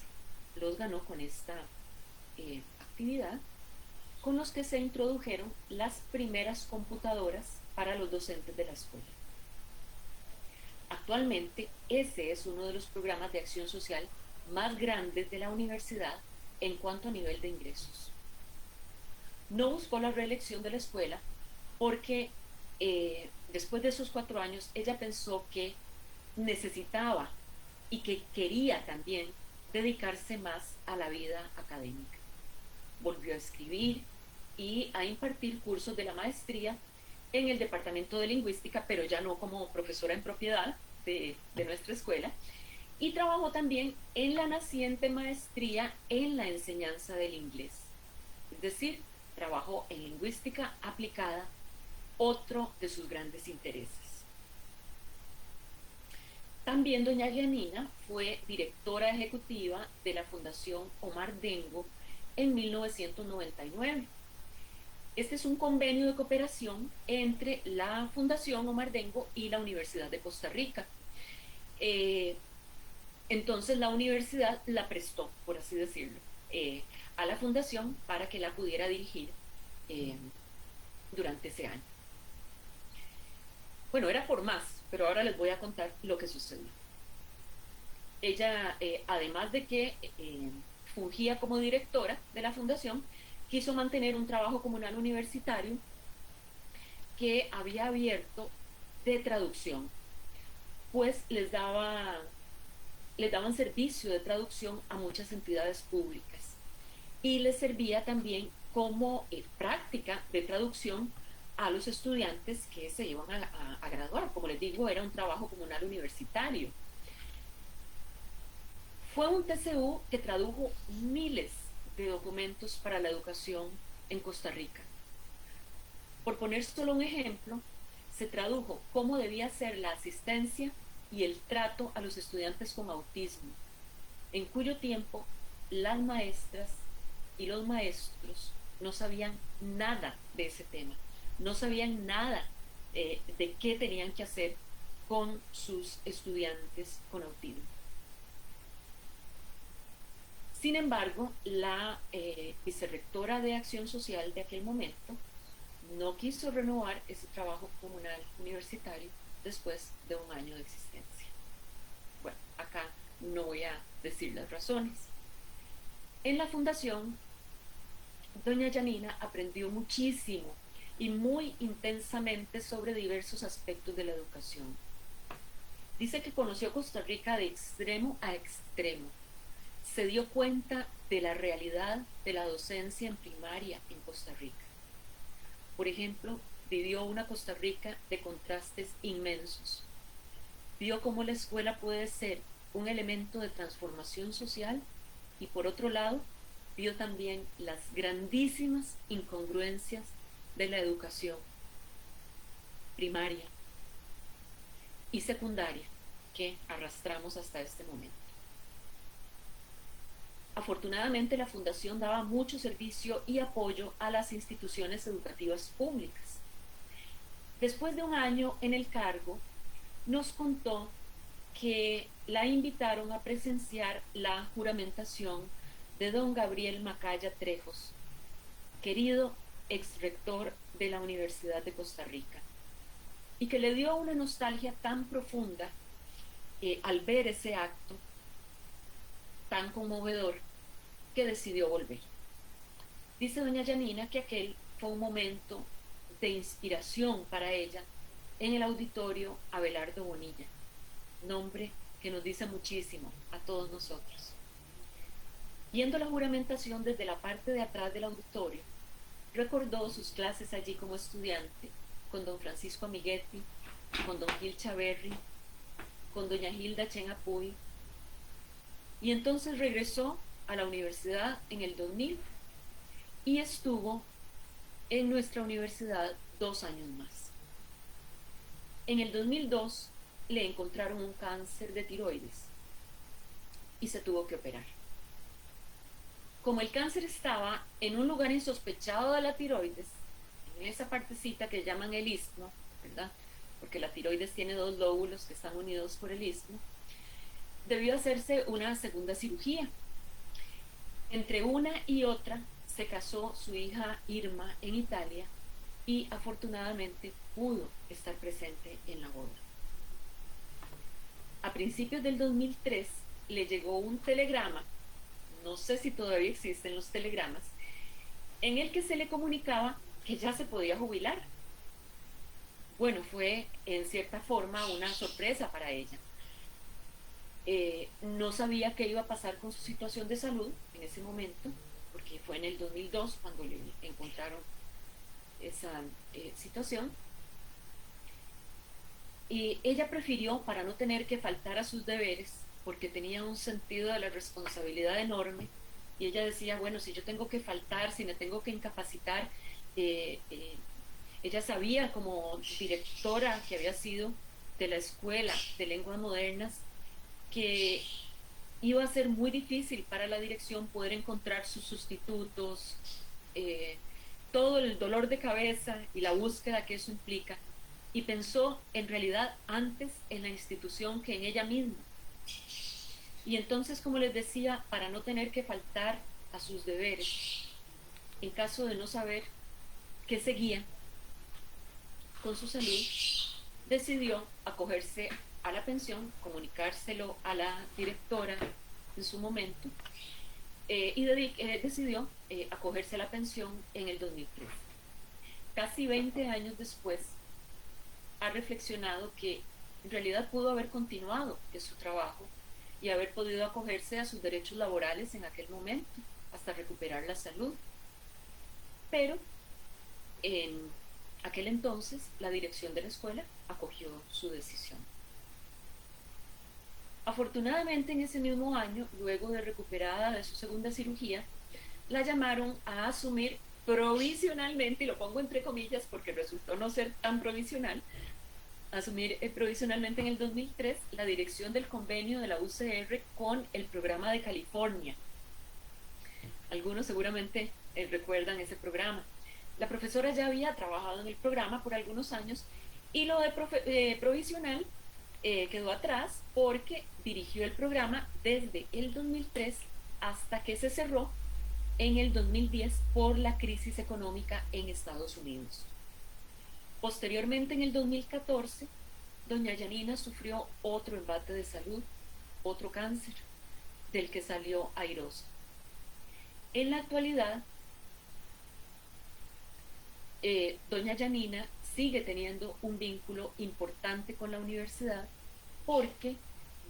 los ganó con esta actividad, con los que se introdujeron las primeras computadoras para los docentes de la escuela. Actualmente ese es uno de los programas de acción social más grandes de la universidad en cuanto a nivel de ingresos. No buscó la reelección de la escuela porque después de esos 4 años ella pensó que necesitaba y que quería también dedicarse más a la vida académica. Volvió a escribir y a impartir cursos de la maestría en el Departamento de Lingüística, pero ya no como profesora en propiedad de nuestra escuela, y trabajó también en la naciente maestría en la enseñanza del inglés. Es decir, trabajó en lingüística aplicada, otro de sus grandes intereses. También doña Yanina fue directora ejecutiva de la Fundación Omar Dengo en 1999. Este es un convenio de cooperación entre la Fundación Omar Dengo y la Universidad de Costa Rica. Entonces la universidad la prestó, por así decirlo, a la fundación para que la pudiera dirigir durante ese año. Bueno, era por más, pero ahora les voy a contar lo que sucedió. Ella, además de que fungía como directora de la fundación, quiso mantener un trabajo comunal universitario que había abierto de traducción, pues les daban servicio de traducción a muchas entidades públicas y les servía también como práctica de traducción a los estudiantes que se iban a graduar. Como les digo, era un trabajo comunal universitario. Fue un TCU que tradujo miles de documentos para la educación en Costa Rica. Por poner solo un ejemplo, se tradujo cómo debía ser la asistencia y el trato a los estudiantes con autismo, en cuyo tiempo las maestras y los maestros no sabían nada de ese tema, no sabían nada de qué tenían que hacer con sus estudiantes con autismo. Sin embargo, la vicerrectora de Acción Social de aquel momento no quiso renovar ese trabajo comunal universitario después de un año de existencia. Bueno, acá no voy a decir las razones. En la fundación, doña Yanina aprendió muchísimo y muy intensamente sobre diversos aspectos de la educación. Dice que conoció Costa Rica de extremo a extremo. Se dio cuenta de la realidad de la docencia en primaria en Costa Rica. Por ejemplo, vivió una Costa Rica de contrastes inmensos. Vio cómo la escuela puede ser un elemento de transformación social y, por otro lado, vio también las grandísimas incongruencias de la educación primaria y secundaria que arrastramos hasta este momento. Afortunadamente, la Fundación daba mucho servicio y apoyo a las instituciones educativas públicas. Después de un año en el cargo, nos contó que la invitaron a presenciar la juramentación de don Gabriel Macaya Trejos, querido ex rector de la Universidad de Costa Rica, y que le dio una nostalgia tan profunda al ver ese acto tan conmovedor que decidió volver. Dice doña Yanina que aquel fue un momento de inspiración para ella en el auditorio Abelardo Bonilla, nombre que nos dice muchísimo a todos nosotros. Viendo la juramentación desde la parte de atrás del auditorio, recordó sus clases allí como estudiante con don Francisco Amiguetti, con don Gil Chaverri, con doña Hilda Chen Apuy, y entonces regresó a la universidad en el 2000 y estuvo en nuestra universidad 2 años más. En el 2002 le encontraron un cáncer de tiroides y se tuvo que operar. Como el cáncer estaba en un lugar insospechado de la tiroides, en esa partecita que llaman el istmo, ¿verdad? Porque la tiroides tiene 2 lóbulos que están unidos por el istmo, debió hacerse una segunda cirugía. Entre una y otra se casó su hija Irma en Italia y afortunadamente pudo estar presente en la boda. A principios del 2003 le llegó un telegrama, no sé si todavía existen los telegramas, en el que se le comunicaba que ya se podía jubilar. Bueno, fue en cierta forma una sorpresa para ella. No sabía qué iba a pasar con su situación de salud en ese momento, porque fue en el 2002 cuando le encontraron esa situación. Y ella prefirió, para no tener que faltar a sus deberes, porque tenía un sentido de la responsabilidad enorme, y ella decía, bueno, si yo tengo que faltar, si me tengo que incapacitar, ella sabía como directora que había sido de la Escuela de Lenguas Modernas, que iba a ser muy difícil para la dirección poder encontrar sus sustitutos, todo el dolor de cabeza y la búsqueda que eso implica, y pensó en realidad antes en la institución que en ella misma. Y entonces, como les decía, para no tener que faltar a sus deberes, en caso de no saber qué seguía con su salud, decidió acogerse a la pensión, comunicárselo a la directora en su momento, y decidió acogerse a la pensión en el 2003. Casi 20 años después, ha reflexionado que en realidad pudo haber continuado en su trabajo y haber podido acogerse a sus derechos laborales en aquel momento, hasta recuperar la salud. Pero en aquel entonces la dirección de la escuela acogió su decisión. Afortunadamente, en ese mismo año, luego de recuperada de su segunda cirugía, la llamaron a asumir provisionalmente, y lo pongo entre comillas porque resultó no ser tan provisional, asumir provisionalmente en el 2003 la dirección del convenio de la UCR con el programa de California. Algunos seguramente recuerdan ese programa. La profesora ya había trabajado en el programa por algunos años y lo de provisional quedó atrás porque dirigió el programa desde el 2003 hasta que se cerró en el 2010 por la crisis económica en Estados Unidos. Posteriormente, en el 2014, doña Yanina sufrió otro embate de salud, otro cáncer, del que salió airosa. En la actualidad, doña Yanina sigue teniendo un vínculo importante con la universidad porque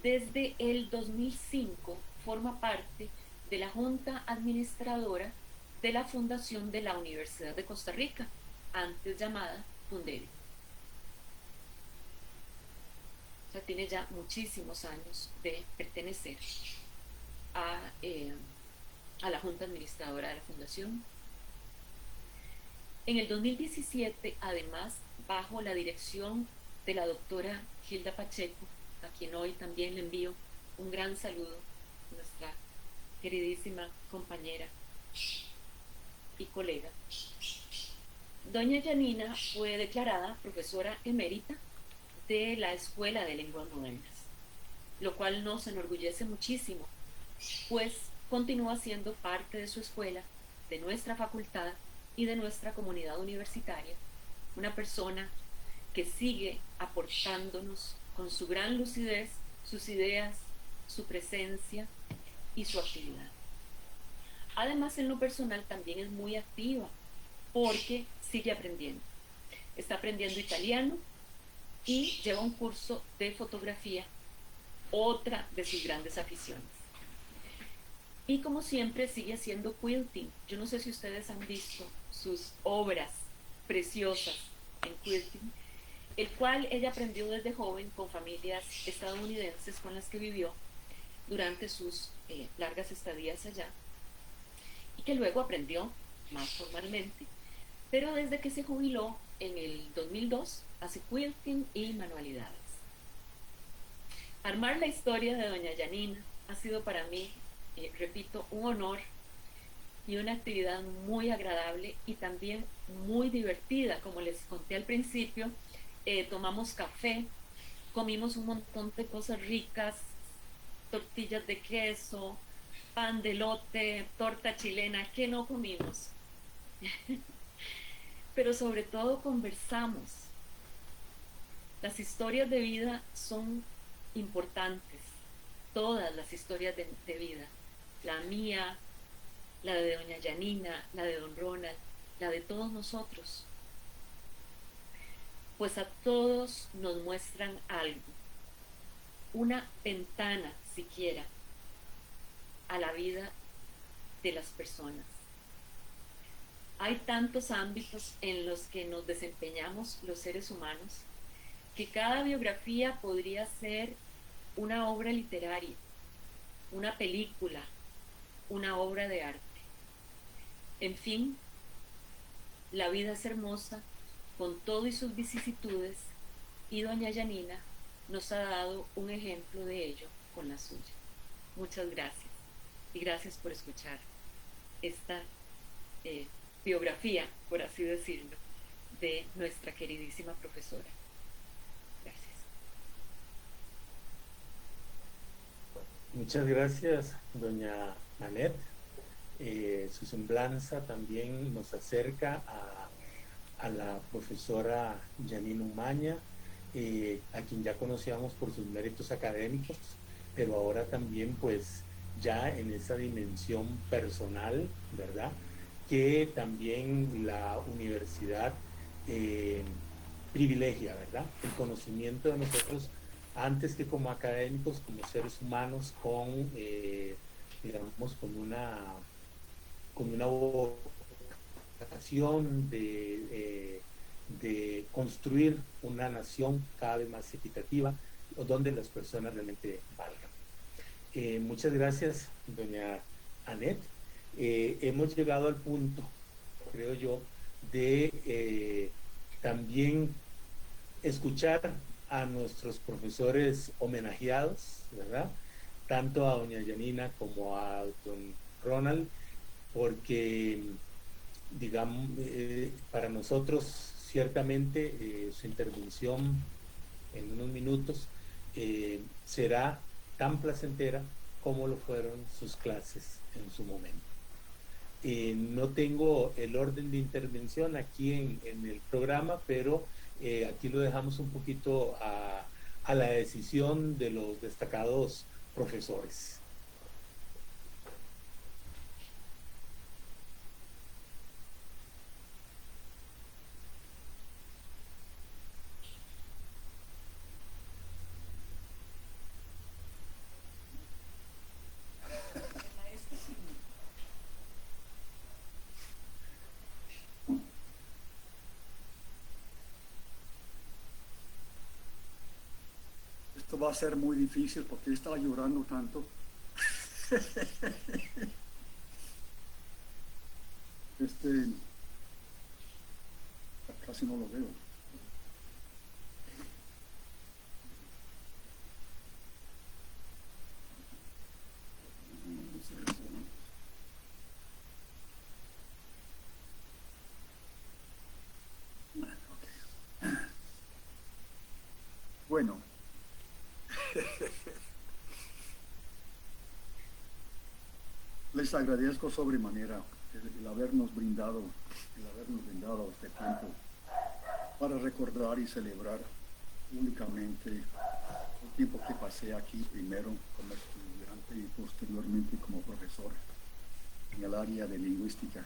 desde el 2005 forma parte de la Junta Administradora de la Fundación de la Universidad de Costa Rica, antes llamada Funderi. O sea, tiene ya muchísimos años de pertenecer a a la Junta Administradora de la Fundación. En el 2017, además, bajo la dirección de la doctora Gilda Pacheco, a quien hoy también le envío un gran saludo, nuestra queridísima compañera y colega, doña Yanina fue declarada profesora emérita de la Escuela de Lenguas Modernas, lo cual nos enorgullece muchísimo, pues continúa siendo parte de su escuela, de nuestra facultad y de nuestra comunidad universitaria, una persona que sigue aportándonos con su gran lucidez, sus ideas, su presencia y su actividad. Además, en lo personal también es muy activa porque sigue aprendiendo. Está aprendiendo italiano y lleva un curso de fotografía, otra de sus grandes aficiones. Y como siempre sigue haciendo quilting. Yo no sé si ustedes han visto sus obras preciosas en quilting, el cual ella aprendió desde joven con familias estadounidenses con las que vivió durante sus largas estadías allá, y que luego aprendió más formalmente. Pero desde que se jubiló en el 2002 hace quilting y manualidades. Armar la historia de doña Yanina ha sido para mí, repito, un honor y una actividad muy agradable y también muy divertida. Como les conté al principio, tomamos café, comimos un montón de cosas ricas, tortillas de queso, pan de elote, torta chilena, ¿qué no comimos? Pero sobre todo conversamos. Las historias de vida son importantes, todas las historias de vida, la mía, la de doña Yanina, la de don Ronald, la de todos nosotros, pues a todos nos muestran algo, una ventana siquiera a la vida de las personas. Hay tantos ámbitos en los que nos desempeñamos los seres humanos que cada biografía podría ser una obra literaria, una película, una obra de arte. En fin, la vida es hermosa con todo y sus vicisitudes, y doña Yanina nos ha dado un ejemplo de ello con la suya. Muchas gracias y gracias por escuchar esta biografía, por así decirlo, de nuestra queridísima profesora. Gracias. Muchas gracias, doña Annette. Su semblanza también nos acerca a la profesora Yanina Umaña, a quien ya conocíamos por sus méritos académicos, pero ahora también pues ya en esa dimensión personal, ¿verdad? Que también la universidad privilegia, ¿verdad? El conocimiento de nosotros antes que como académicos, como seres humanos con, digamos, con una vocación de construir una nación cada vez más equitativa, donde las personas realmente valgan. Muchas gracias, doña Annette. Hemos llegado al punto, creo yo, de también escuchar a nuestros profesores homenajeados, ¿verdad? Tanto a doña Yanina como a don Ronald, porque, digamos, para nosotros ciertamente su intervención en unos minutos será tan placentera como lo fueron sus clases en su momento. No tengo el orden de intervención aquí en el programa, pero aquí lo dejamos un poquito a la decisión de los destacados profesores. Esto va a ser muy difícil porque yo estaba llorando tanto. casi no lo veo. Bueno, les agradezco sobremanera el habernos brindado este tiempo para recordar y celebrar únicamente el tiempo que pasé aquí, primero como estudiante y posteriormente como profesor en el área de lingüística.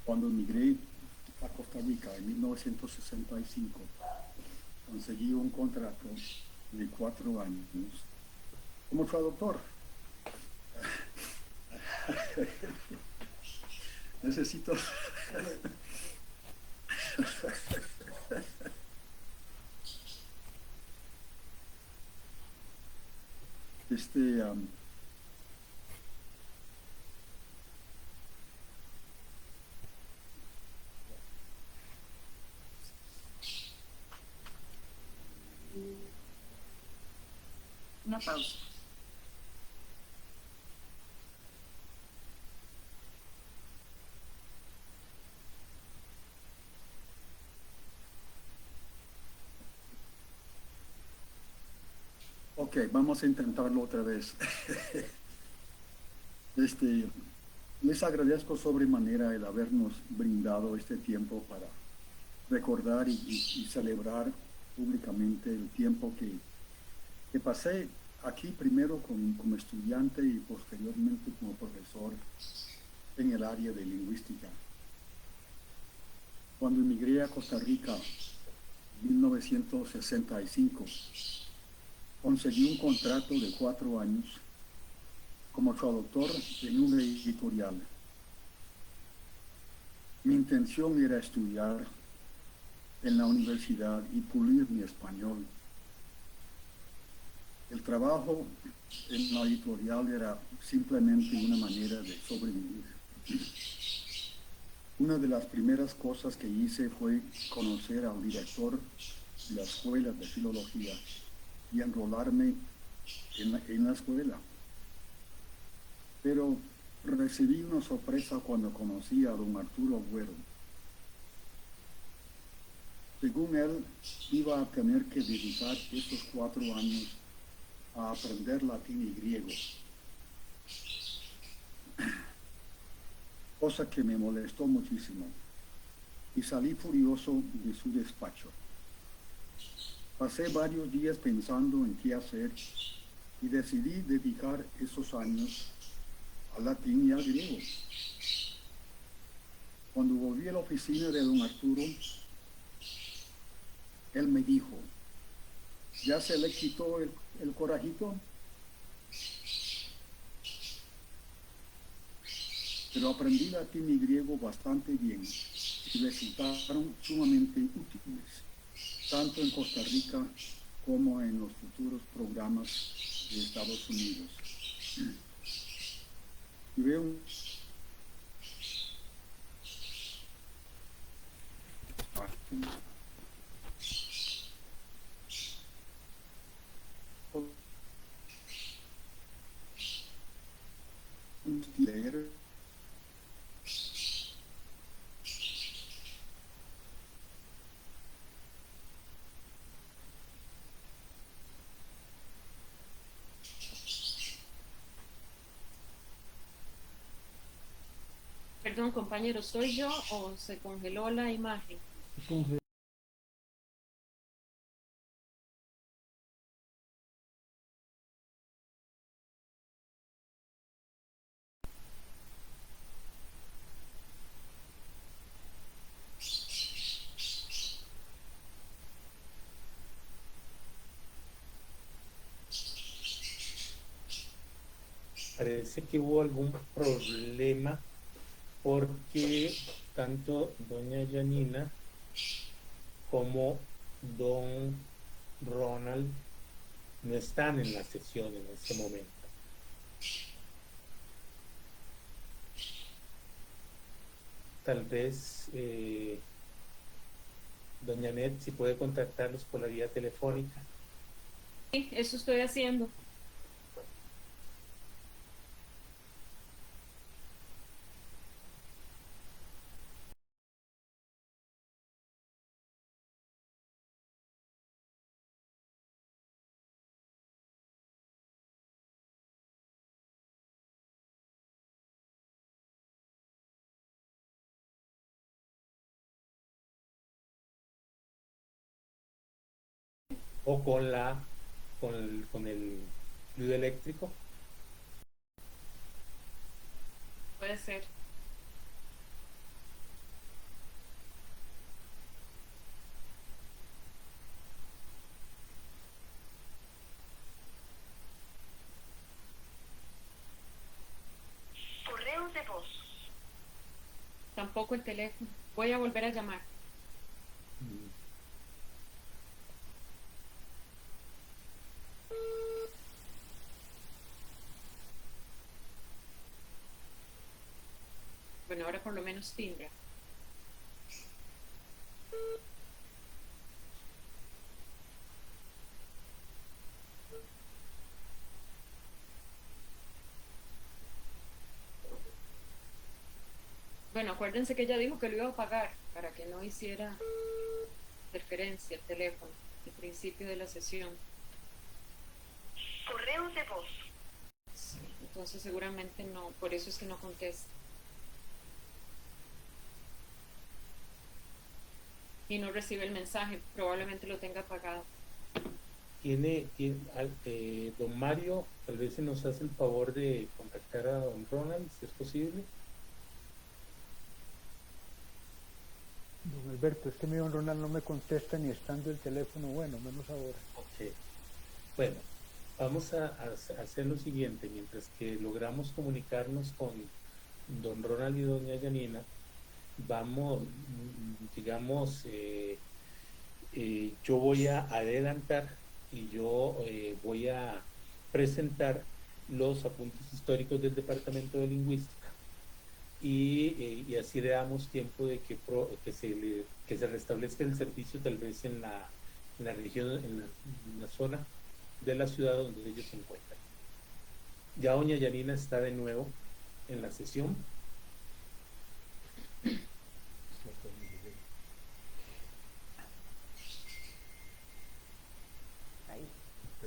Cuando emigré a Costa Rica en 1965, conseguí un contrato de 4 años como traductor. Necesito Una pausa. Ok, vamos a intentarlo otra vez. Les agradezco sobremanera el habernos brindado este tiempo para recordar y celebrar públicamente el tiempo que pasé aquí primero como estudiante y posteriormente como profesor en el área de lingüística. Cuando emigré a Costa Rica en 1965, conseguí un contrato de 4 años como traductor en una editorial. Mi intención era estudiar en la universidad y pulir mi español. El trabajo en la editorial era simplemente una manera de sobrevivir. Una de las primeras cosas que hice fue conocer al director de la escuela de filología y enrolarme en la escuela. Pero recibí una sorpresa cuando conocí a don Arturo Agüero. Según él, iba a tener que dedicar esos 4 años a aprender latín y griego, cosa que me molestó muchísimo, y salí furioso de su despacho. Pasé varios días pensando en qué hacer y decidí dedicar esos años al latín y al griego. Cuando volví a la oficina de don Arturo, él me dijo: ¿ya se le quitó el corajito? Pero aprendí latín y griego bastante bien y resultaron sumamente útiles, tanto en Costa Rica como en los futuros programas de Estados Unidos. Y veo leer Perdón, compañero, ¿soy yo o se congeló la imagen? Parece que hubo algún problema porque tanto doña Janina como don Ronald no están en la sesión en este momento. Tal vez doña Net, si puede contactarlos por la vía telefónica. Sí, eso estoy haciendo. O con el fluido eléctrico. Puede ser. Correos de voz. Tampoco el teléfono. Voy a volver a llamar. Bueno, ahora por lo menos timbra. Bueno, acuérdense que ella dijo que lo iba a pagar para que no hiciera interferencia el teléfono al principio de la sesión. Correos de voz. Sí, entonces seguramente no, por eso es que no contesta. Y no recibe el mensaje, probablemente lo tenga apagado. Don Mario, tal vez se nos hace el favor de contactar a don Ronald, si es posible. Don Alberto, es que mi don Ronald no me contesta ni estando el teléfono, bueno, menos ahora. Ok. Bueno, vamos a hacer lo siguiente, mientras que logramos comunicarnos con don Ronald y doña Janina, vamos, digamos, yo voy a adelantar y yo voy a presentar los apuntes históricos del Departamento de Lingüística y así le damos tiempo de que se restablezca el servicio tal vez en la región, en la zona de la ciudad donde ellos se encuentran. Ya doña Janina está de nuevo en la sesión.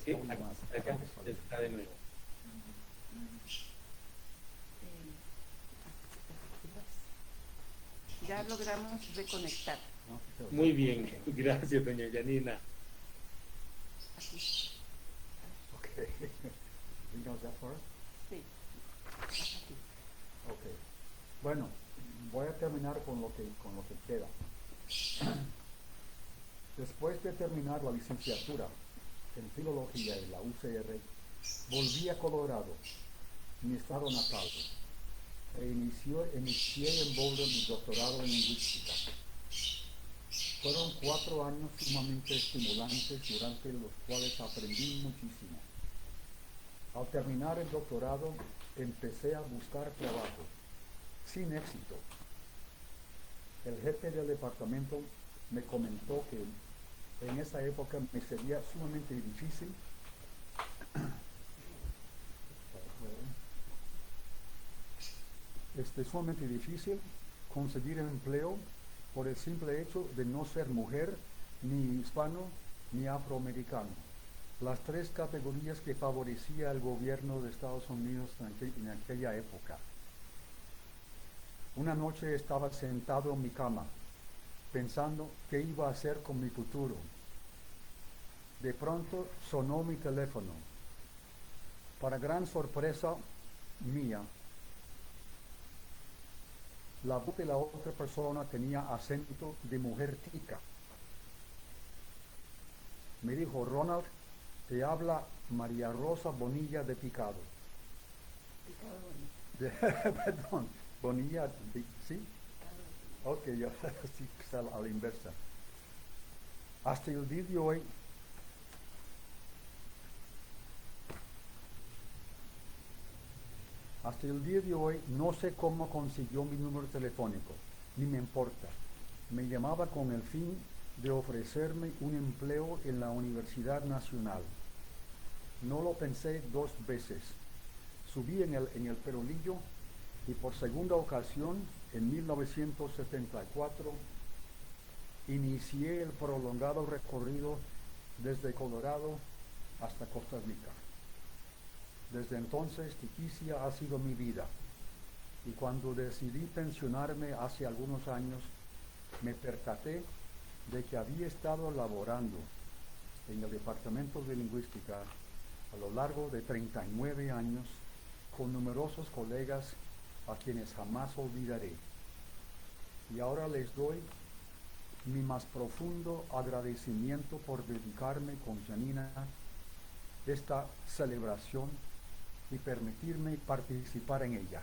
Sí, acá está de nuevo. Ya logramos reconectar. Muy bien, gracias doña Janina. Aquí. Okay. You know that part? Sí. Aquí. Okay. Bueno, voy a terminar con lo que queda. Después de terminar la licenciatura en Filología en la UCR, volví a Colorado, mi estado natal, e inicié en Boulder mi doctorado en lingüística. Fueron 4 años sumamente estimulantes durante los cuales aprendí muchísimo. Al terminar el doctorado, empecé a buscar trabajo, sin éxito. El jefe del departamento me comentó que en esa época me sería sumamente difícil sumamente difícil conseguir empleo por el simple hecho de no ser mujer, ni hispano, ni afroamericano. Las 3 categorías que favorecía el gobierno de Estados Unidos en aquella época. Una noche estaba sentado en mi cama, pensando qué iba a hacer con mi futuro. De pronto sonó mi teléfono. Para gran sorpresa mía, la voz de la otra persona tenía acento de mujer tica. Me dijo: Ronald, te habla María Rosa Bonilla de Picado. Perdón, Bonilla, ¿sí? Ok, yo sí, está a la inversa. Hasta el día de hoy, no sé cómo consiguió mi número telefónico, ni me importa. Me llamaba con el fin de ofrecerme un empleo en la Universidad Nacional. No lo pensé 2 veces. Subí en el Perolillo y por segunda ocasión, en 1974, inicié el prolongado recorrido desde Colorado hasta Costa Rica. Desde entonces, Tiquicia ha sido mi vida. Y cuando decidí pensionarme hace algunos años, me percaté de que había estado laborando en el Departamento de Lingüística a lo largo de 39 años con numerosos colegas a quienes jamás olvidaré. Y ahora les doy mi más profundo agradecimiento por dedicarme con Janina esta celebración y permitirme participar en ella.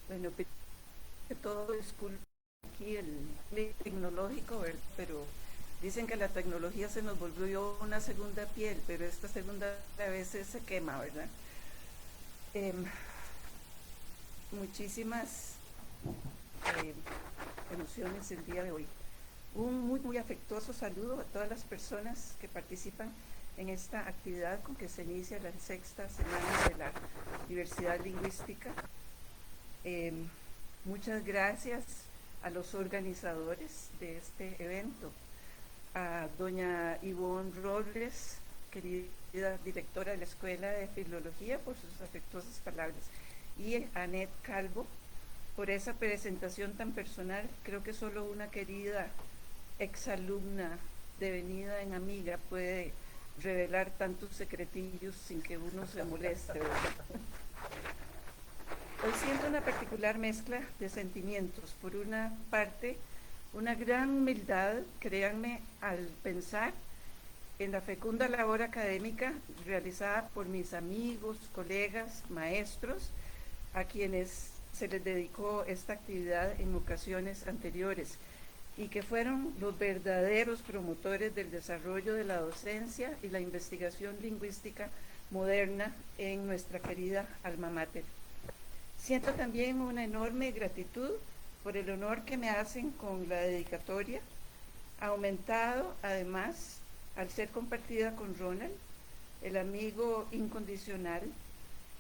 Bueno, que todo es culpa aquí el tecnológico, ¿verdad? Pero dicen que la tecnología se nos volvió una segunda piel, pero esta segunda a veces se quema, ¿verdad? Muchísimas emociones el día de hoy. Un muy afectuoso saludo a todas las personas que participan en esta actividad con que se inicia la 6ª semana de la diversidad lingüística. Muchas gracias a los organizadores de este evento, a doña Ivonne Robles, querida directora de la Escuela de Filología, por sus afectuosas palabras, y a Annette Calvo por esa presentación tan personal. Creo que solo una querida exalumna devenida en amiga puede revelar tantos secretillos sin que uno se moleste, ¿verdad? Hoy siento una particular mezcla de sentimientos. Por una parte, una gran humildad, créanme, al pensar en la fecunda labor académica realizada por mis amigos, colegas, maestros, a quienes se les dedicó esta actividad en ocasiones anteriores y que fueron los verdaderos promotores del desarrollo de la docencia y la investigación lingüística moderna en nuestra querida alma mater. Siento también una enorme gratitud por el honor que me hacen con la dedicatoria, aumentado además al ser compartida con Ronald, el amigo incondicional,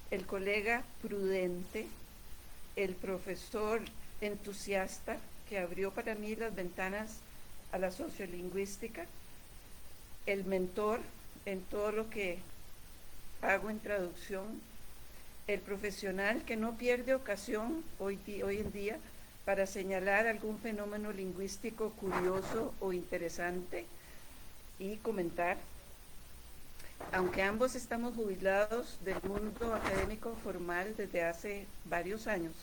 el colega prudente, el profesor entusiasta que abrió para mí las ventanas a la sociolingüística, el mentor en todo lo que hago en traducción, el profesional que no pierde ocasión hoy en día para señalar algún fenómeno lingüístico curioso o interesante y comentar. Aunque ambos estamos jubilados del mundo académico formal desde hace varios años,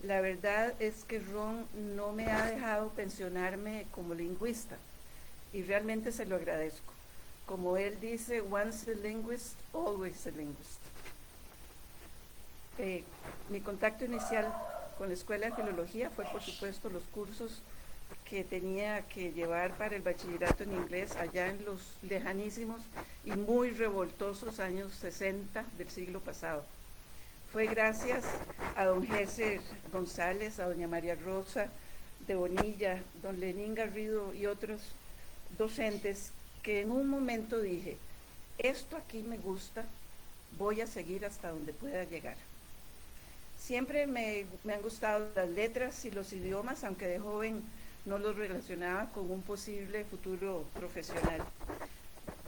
la verdad es que Ron no me ha dejado pensionarme como lingüista y realmente se lo agradezco. Como él dice, once a linguist, always a linguist. Mi contacto inicial con la Escuela de Filología fue, por supuesto, los cursos que tenía que llevar para el bachillerato en inglés allá en los lejanísimos y muy revoltosos años 60 del siglo pasado. Fue gracias a don Géser González, a doña María Rosa de Bonilla, don Lenín Garrido y otros docentes que en un momento dije, esto aquí me gusta, voy a seguir hasta donde pueda llegar. Siempre me han gustado las letras y los idiomas, aunque de joven no los relacionaba con un posible futuro profesional.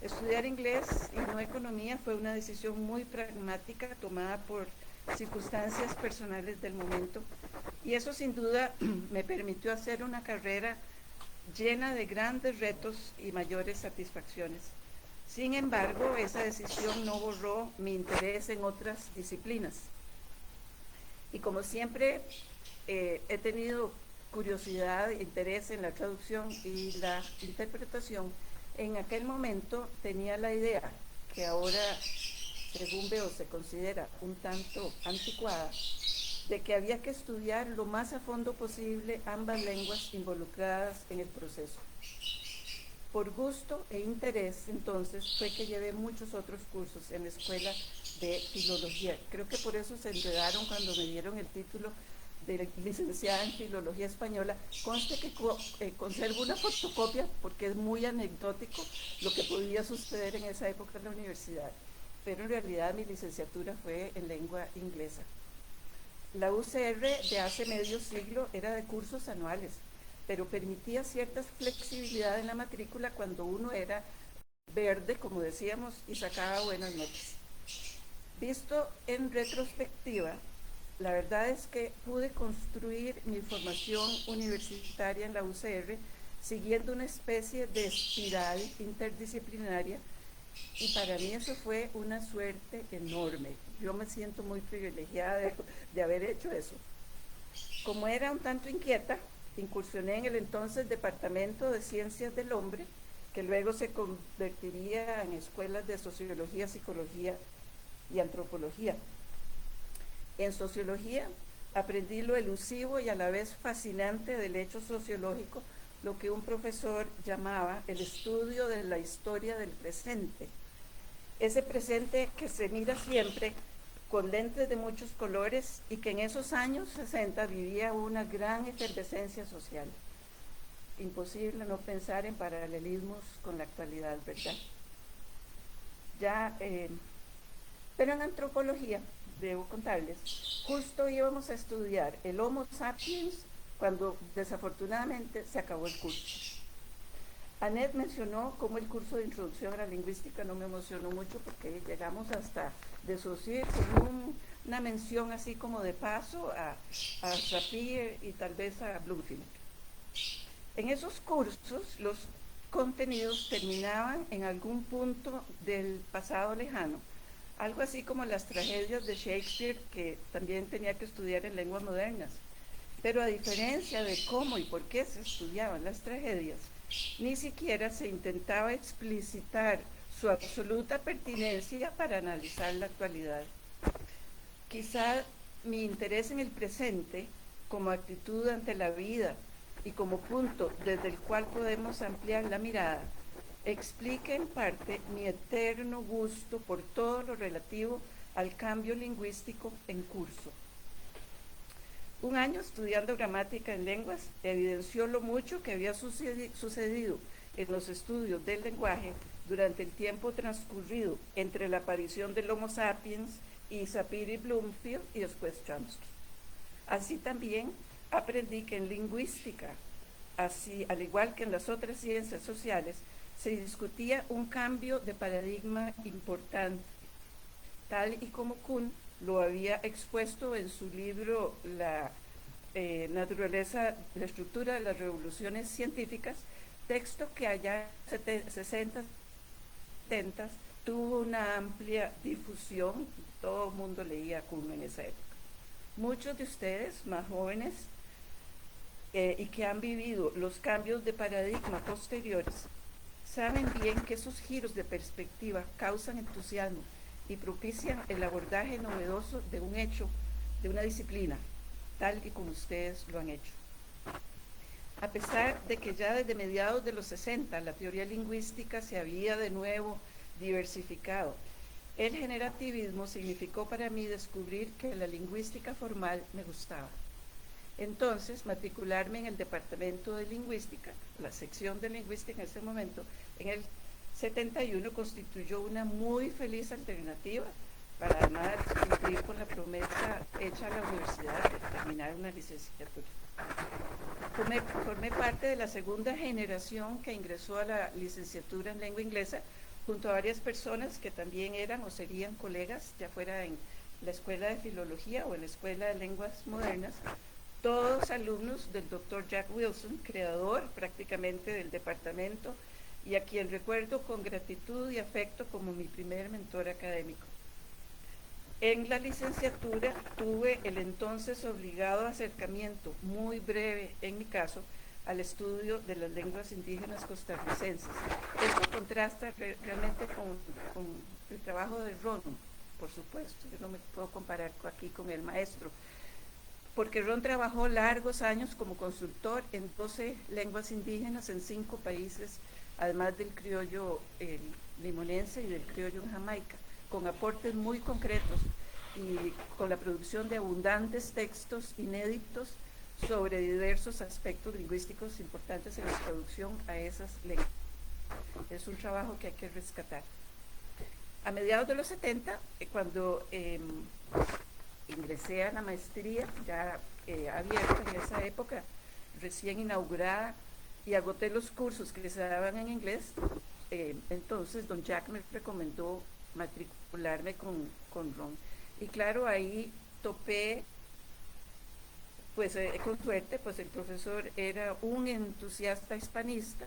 Estudiar inglés y no economía fue una decisión muy pragmática tomada por circunstancias personales del momento, y eso sin duda me permitió hacer una carrera llena de grandes retos y mayores satisfacciones. Sin embargo, esa decisión no borró mi interés en otras disciplinas. Y como siempre, he tenido curiosidad e interés en la traducción y la interpretación. En aquel momento tenía la idea, que ahora, según veo, se considera un tanto anticuada, de que había que estudiar lo más a fondo posible ambas lenguas involucradas en el proceso. Por gusto e interés, entonces, fue que llevé muchos otros cursos en la Escuela de Filología. Creo que por eso se enredaron cuando me dieron el título de licenciada en Filología Española. Conste que conservo una fotocopia porque es muy anecdótico lo que podía suceder en esa época en la universidad, pero en realidad mi licenciatura fue en lengua inglesa. La UCR de hace medio siglo era de cursos anuales, pero permitía cierta flexibilidad en la matrícula cuando uno era verde, como decíamos, y sacaba buenas notas. Visto en retrospectiva, la verdad es que pude construir mi formación universitaria en la UCR siguiendo una especie de espiral interdisciplinaria, y para mí eso fue una suerte enorme. Yo me siento muy privilegiada de haber hecho eso. Como era un tanto inquieta, incursioné en el entonces Departamento de Ciencias del Hombre, que luego se convertiría en escuelas de Sociología, Psicología y Antropología. En Sociología aprendí lo elusivo y a la vez fascinante del hecho sociológico, lo que un profesor llamaba el estudio de la historia del presente. Ese presente que se mira siempre con lentes de muchos colores y que en esos años 60 vivía una gran efervescencia social. Imposible no pensar en paralelismos con la actualidad, ¿verdad? Pero en antropología, debo contarles, justo íbamos a estudiar el Homo sapiens cuando desafortunadamente se acabó el curso. Annette mencionó cómo el curso de introducción a la lingüística no me emocionó mucho porque llegamos hasta Saussure con una mención así como de paso a Sapir y tal vez a Bloomfield. En esos cursos los contenidos terminaban en algún punto del pasado lejano, algo así como las tragedias de Shakespeare, que también tenía que estudiar en lenguas modernas. Pero a diferencia de cómo y por qué se estudiaban las tragedias, ni siquiera se intentaba explicitar su absoluta pertinencia para analizar la actualidad. Quizá mi interés en el presente, como actitud ante la vida y como punto desde el cual podemos ampliar la mirada, explica en parte mi eterno gusto por todo lo relativo al cambio lingüístico en curso. Un año estudiando gramática en lenguas evidenció lo mucho que había sucedido en los estudios del lenguaje durante el tiempo transcurrido entre la aparición del Homo sapiens y Sapir y Bloomfield y después Chomsky. Así también aprendí que en lingüística, así al igual que en las otras ciencias sociales, se discutía un cambio de paradigma importante, tal y como Kuhn lo había expuesto en su libro La naturaleza, la estructura de las revoluciones científicas, texto que allá en 60, 70 tuvo una amplia difusión, todo el mundo leía a Kuhn en esa época. Muchos de ustedes, más jóvenes, y que han vivido los cambios de paradigma posteriores, saben bien que esos giros de perspectiva causan entusiasmo y propician el abordaje novedoso de un hecho, de una disciplina, tal y como ustedes lo han hecho. A pesar de que ya desde mediados de los 60 la teoría lingüística se había de nuevo diversificado, el generativismo significó para mí descubrir que la lingüística formal me gustaba. Entonces, matricularme en el departamento de lingüística, la sección de lingüística en ese momento, en el 71 constituyó una muy feliz alternativa para además cumplir con la promesa hecha a la universidad de terminar una licenciatura. Formé parte de la segunda generación que ingresó a la licenciatura en lengua inglesa junto a varias personas que también eran o serían colegas, ya fuera en la Escuela de Filología o en la Escuela de Lenguas Modernas, todos alumnos del Dr. Jack Wilson, creador prácticamente del departamento, y a quien recuerdo con gratitud y afecto como mi primer mentor académico. En la licenciatura tuve el entonces obligado acercamiento, muy breve en mi caso, al estudio de las lenguas indígenas costarricenses. Esto contrasta realmente con el trabajo de Ron, por supuesto, yo no me puedo comparar aquí con el maestro, porque Ron trabajó largos años como consultor en 12 lenguas indígenas en 5 países, además del criollo limonense y del criollo en Jamaica, con aportes muy concretos y con la producción de abundantes textos inéditos sobre diversos aspectos lingüísticos importantes en la traducción a esas lenguas. Es un trabajo que hay que rescatar. A mediados de los 70, cuando ingresé a la maestría, ya abierta en esa época, recién inaugurada, y agoté los cursos que se daban en inglés, entonces don Jack me recomendó matricularme con Ron. Y claro, ahí topé, pues con suerte, pues el profesor era un entusiasta hispanista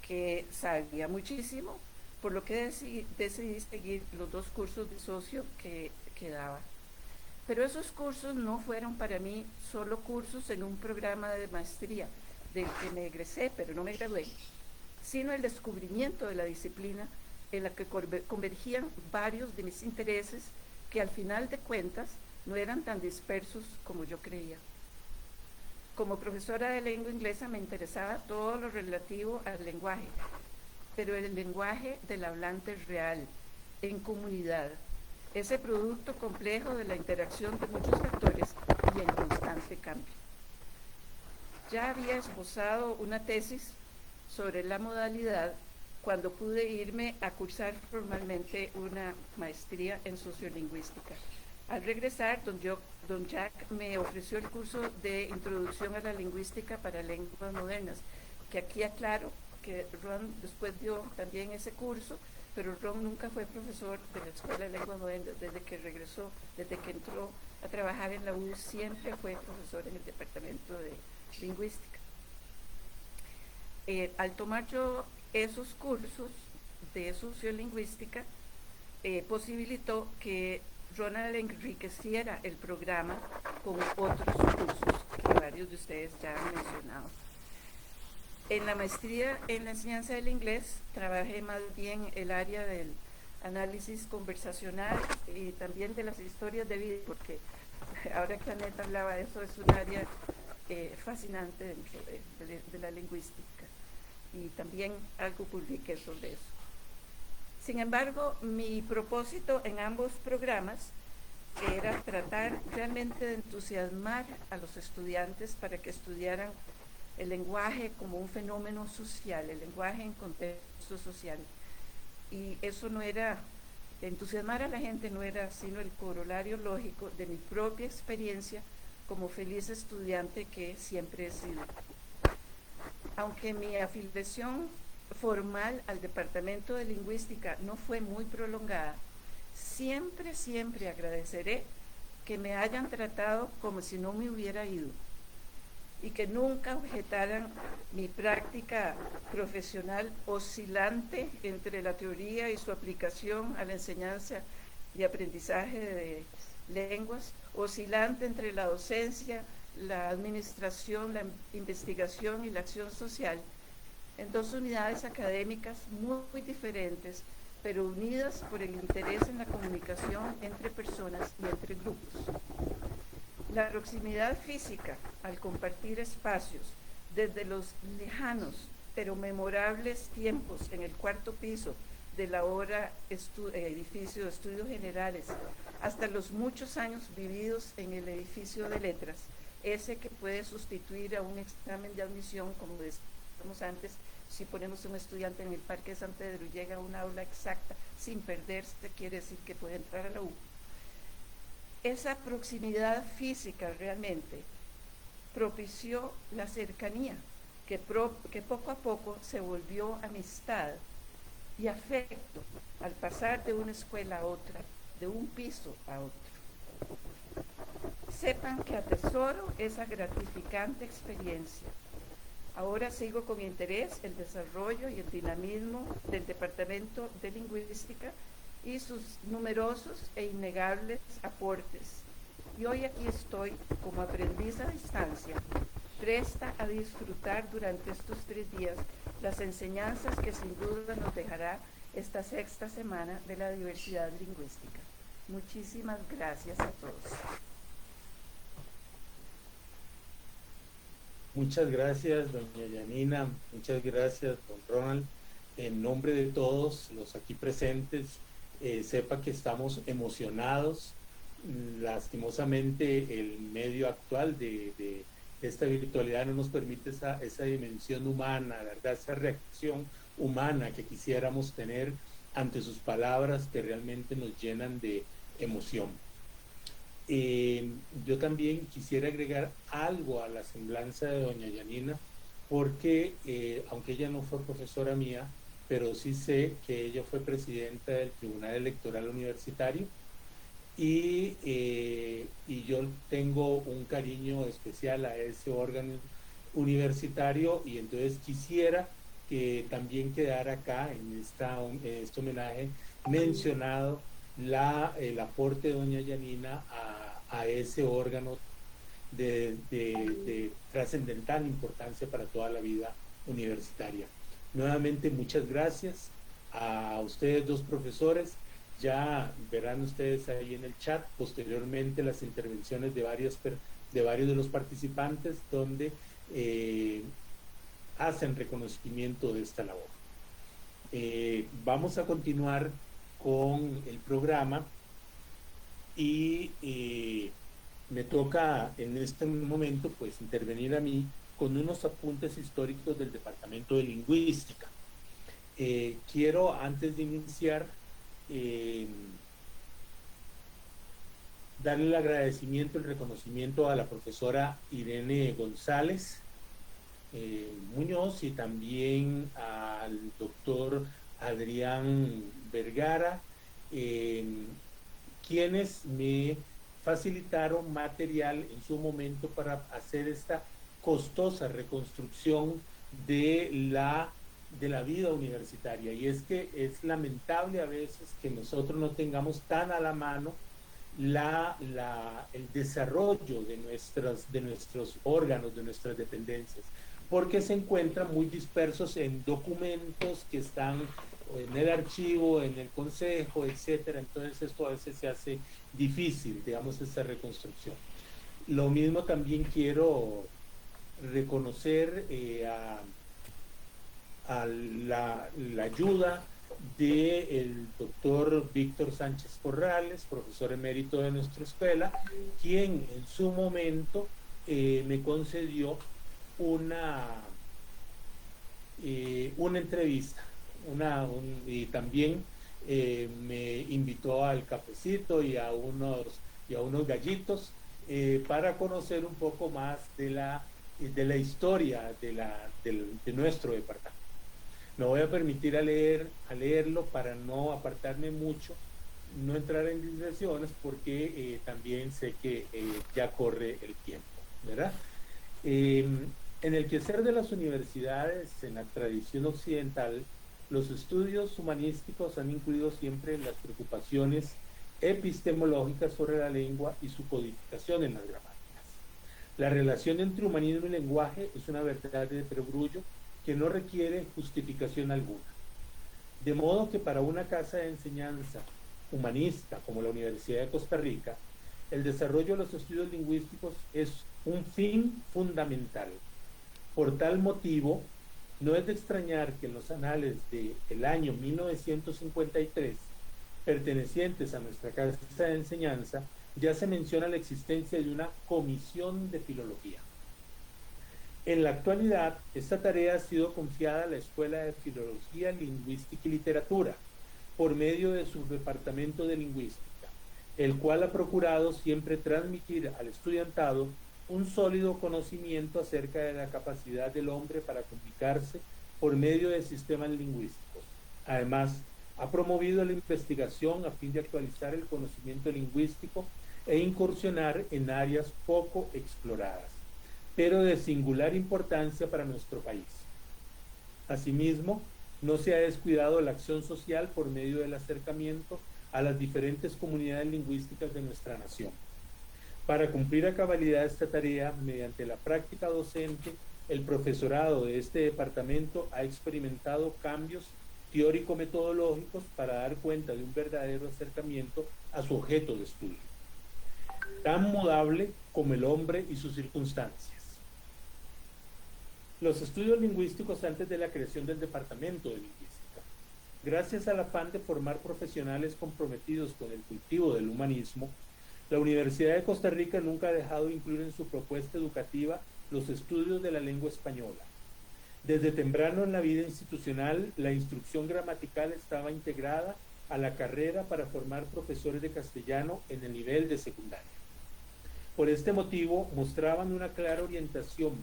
que sabía muchísimo, por lo que decidí seguir los 2 cursos de socio que daba. Pero esos cursos no fueron para mí solo cursos en un programa de maestría del que me egresé, pero no me gradué, sino el descubrimiento de la disciplina en la que convergían varios de mis intereses que al final de cuentas no eran tan dispersos como yo creía. Como profesora de lengua inglesa me interesaba todo lo relativo al lenguaje, pero el lenguaje del hablante real, en comunidad, ese producto complejo de la interacción de muchos factores y en constante cambio. Ya había esbozado una tesis sobre la modalidad cuando pude irme a cursar formalmente una maestría en sociolingüística. Al regresar, don Jack me ofreció el curso de Introducción a la Lingüística para Lenguas Modernas, que aquí aclaro que Ron después dio también ese curso, pero Ron nunca fue profesor de la Escuela de Lenguas Modernas. Desde que regresó, desde que entró a trabajar en la U, siempre fue profesor en el Departamento de Lingüística. Al tomar yo esos cursos de sociolingüística, posibilitó que Ronald enriqueciera el programa con otros cursos que varios de ustedes ya han mencionado. En la maestría en la enseñanza del inglés trabajé más bien el área del análisis conversacional y también de las historias de vida, porque ahora que Aneta hablaba de eso, es un área fascinante dentro de la lingüística, y también algo publiqué sobre eso. Sin embargo, mi propósito en ambos programas era tratar realmente de entusiasmar a los estudiantes para que estudiaran el lenguaje como un fenómeno social, el lenguaje en contexto social. Y eso no era, entusiasmar a la gente no era sino el corolario lógico de mi propia experiencia como feliz estudiante que siempre he sido. Aunque mi afiliación formal al Departamento de Lingüística no fue muy prolongada, siempre agradeceré que me hayan tratado como si no me hubiera ido y que nunca objetaran mi práctica profesional oscilante entre la teoría y su aplicación a la enseñanza y aprendizaje de lenguas, oscilante entre la docencia, la administración, la investigación y la acción social, en 2 unidades académicas muy diferentes, pero unidas por el interés en la comunicación entre personas y entre grupos. La proximidad física al compartir espacios, desde los lejanos pero memorables tiempos en el 4º piso del ahora edificio de estudios generales, hasta los muchos años vividos en el edificio de letras, ese que puede sustituir a un examen de admisión, como decíamos antes. Si ponemos un estudiante en el Parque de San Pedro y llega a una aula exacta sin perderse, quiere decir que puede entrar a la U. Esa proximidad física realmente propició la cercanía, que poco a poco se volvió amistad y afecto al pasar de una escuela a otra, de un piso a otro. Sepan que atesoro esa gratificante experiencia. Ahora sigo con interés el desarrollo y el dinamismo del Departamento de Lingüística y sus numerosos e innegables aportes. Y hoy aquí estoy como aprendiz a distancia, presta a disfrutar durante estos 3 días las enseñanzas que sin duda nos dejará esta 6ª semana de la diversidad lingüística. Muchísimas gracias a todos. Muchas gracias, doña Yanina, muchas gracias, don Ronald. En nombre de todos los aquí presentes, sepa que estamos emocionados lastimosamente el medio actual de esta virtualidad no nos permite esa dimensión humana, ¿verdad? Esa reacción humana que quisiéramos tener ante sus palabras que realmente nos llenan de emoción. Yo también quisiera agregar algo a la semblanza de doña Yanina, porque aunque ella no fue profesora mía, pero sí sé que ella fue presidenta del Tribunal Electoral Universitario y yo tengo un cariño especial a ese órgano universitario, y entonces quisiera que también quedara acá en este homenaje mencionado el aporte de doña Yanina a ese órgano de trascendental importancia para toda la vida universitaria. Nuevamente, muchas gracias a ustedes dos profesores. Ya verán ustedes ahí en el chat posteriormente las intervenciones de varios de los participantes donde hacen reconocimiento de esta labor. Vamos a continuar con el programa y me toca en este momento pues intervenir a mí con unos apuntes históricos del Departamento de Lingüística. Quiero, antes de iniciar, darle el agradecimiento, el reconocimiento a la profesora Irene González Muñoz y también al doctor Adrián Vergara, quienes me facilitaron material en su momento para hacer esta costosa reconstrucción de la vida universitaria. Y es que es lamentable a veces que nosotros no tengamos tan a la mano el desarrollo de nuestros órganos, de nuestras dependencias, porque se encuentran muy dispersos en documentos que están en el archivo, en el consejo, etcétera. Entonces esto a veces se hace difícil, digamos, esta reconstrucción. Lo mismo también quiero reconocer a la ayuda del doctor Víctor Sánchez Corrales, profesor emérito de nuestra escuela, quien en su momento me concedió una entrevista y también me invitó al cafecito y a unos gallitos para conocer un poco más de la historia de nuestro departamento. Me voy a permitir a leerlo para no apartarme mucho, no entrar en digresiones, porque también sé que ya corre el tiempo, ¿verdad? En el quehacer de las universidades, en la tradición occidental, los estudios humanísticos han incluido siempre las preocupaciones epistemológicas sobre la lengua y su codificación en las gramáticas. La relación entre humanismo y lenguaje es una verdad de perogrullo que no requiere justificación alguna. De modo que para una casa de enseñanza humanista como la Universidad de Costa Rica, el desarrollo de los estudios lingüísticos es un fin fundamental. Por tal motivo, no es de extrañar que en los anales del año 1953, pertenecientes a nuestra casa de enseñanza, ya se menciona la existencia de una comisión de filología. En la actualidad, esta tarea ha sido confiada a la Escuela de Filología, Lingüística y Literatura, por medio de su departamento de lingüística, el cual ha procurado siempre transmitir al estudiantado un sólido conocimiento acerca de la capacidad del hombre para comunicarse por medio de sistemas lingüísticos. Además, ha promovido la investigación a fin de actualizar el conocimiento lingüístico e incursionar en áreas poco exploradas, pero de singular importancia para nuestro país. Asimismo, no se ha descuidado la acción social por medio del acercamiento a las diferentes comunidades lingüísticas de nuestra nación. Para cumplir a cabalidad esta tarea, mediante la práctica docente, el profesorado de este departamento ha experimentado cambios teórico-metodológicos para dar cuenta de un verdadero acercamiento a su objeto de estudio, tan mudable como el hombre y sus circunstancias. Los estudios lingüísticos antes de la creación del Departamento de Lingüística. Gracias al afán de formar profesionales comprometidos con el cultivo del humanismo, La Universidad de Costa Rica nunca ha dejado de incluir en su propuesta educativa los estudios de la lengua española. Desde temprano en la vida institucional, la instrucción gramatical estaba integrada a la carrera para formar profesores de castellano en el nivel de secundaria. Por este motivo, mostraban una clara orientación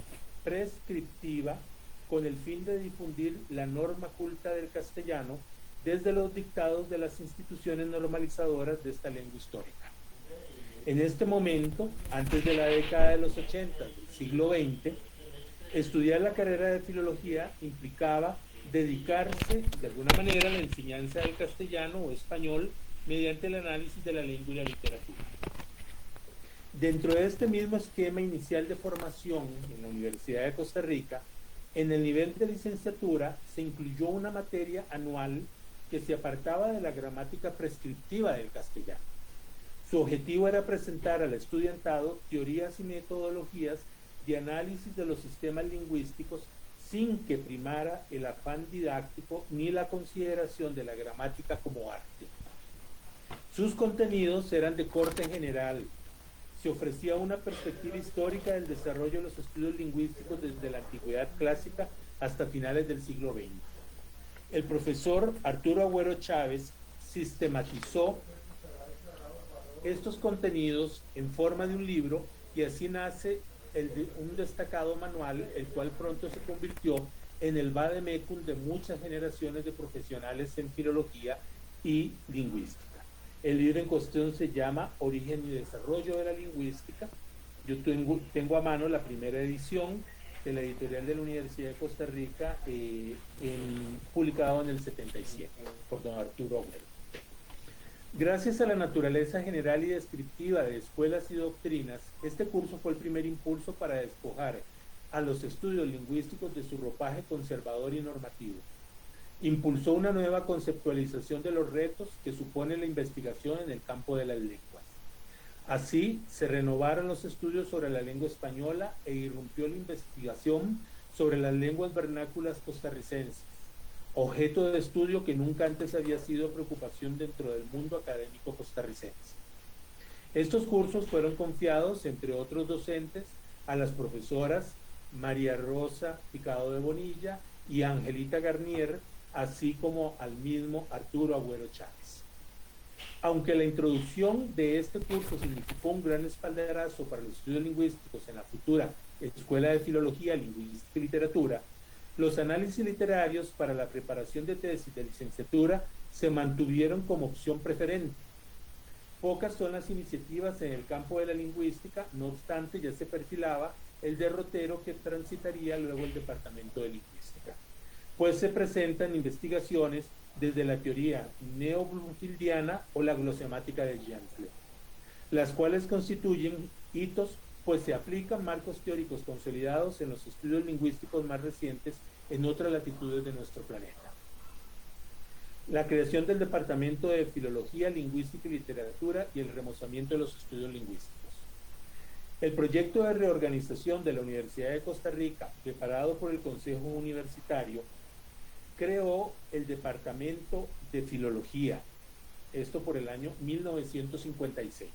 prescriptiva con el fin de difundir la norma culta del castellano desde los dictados de las instituciones normalizadoras de esta lengua histórica. En este momento, antes de la década de los 80 del siglo XX, estudiar la carrera de filología implicaba dedicarse de alguna manera a la enseñanza del castellano o español mediante el análisis de la lengua y la literatura. Dentro de este mismo esquema inicial de formación en la Universidad de Costa Rica, en el nivel de licenciatura se incluyó una materia anual que se apartaba de la gramática prescriptiva del castellano. Su objetivo era presentar al estudiantado teorías y metodologías de análisis de los sistemas lingüísticos sin que primara el afán didáctico ni la consideración de la gramática como arte. Sus contenidos eran de corte general. Se ofrecía una perspectiva histórica del desarrollo de los estudios lingüísticos desde la antigüedad clásica hasta finales del siglo XX. El profesor Arturo Agüero Chávez sistematizó estos contenidos en forma de un libro y así nace un destacado manual, el cual pronto se convirtió en el vademecum de muchas generaciones de profesionales en filología y lingüística. El libro en cuestión se llama Origen y Desarrollo de la Lingüística. Yo tengo a mano la primera edición de la editorial de la Universidad de Costa Rica, publicado en el 77, por don Arturo Agüero. Gracias a la naturaleza general y descriptiva de escuelas y doctrinas, este curso fue el primer impulso para despojar a los estudios lingüísticos de su ropaje conservador y normativo. Impulsó una nueva conceptualización de los retos que supone la investigación en el campo de las lenguas. Así, se renovaron los estudios sobre la lengua española e irrumpió la investigación sobre las lenguas vernáculas costarricenses, objeto de estudio que nunca antes había sido preocupación dentro del mundo académico costarricense. Estos cursos fueron confiados, entre otros docentes, a las profesoras María Rosa Picado de Bonilla y Angelita Garnier, así como al mismo Arturo Agüero Chávez. Aunque la introducción de este curso significó un gran espaldarazo para los estudios lingüísticos en la futura Escuela de Filología, Lingüística y Literatura, los análisis literarios para la preparación de tesis de licenciatura se mantuvieron como opción preferente. Pocas son las iniciativas en el campo de la lingüística, no obstante ya se perfilaba el derrotero que transitaría luego el Departamento de Lingüística, pues se presentan investigaciones desde la teoría neo-bloomfieldiana o la glosemática de Jean Fleur, las cuales constituyen hitos, pues se aplican marcos teóricos consolidados en los estudios lingüísticos más recientes en otras latitudes de nuestro planeta. La creación del Departamento de Filología, Lingüística y Literatura y el remozamiento de los estudios lingüísticos. El proyecto de reorganización de la Universidad de Costa Rica, preparado por el Consejo Universitario, creó el Departamento de Filología, esto por el año 1956,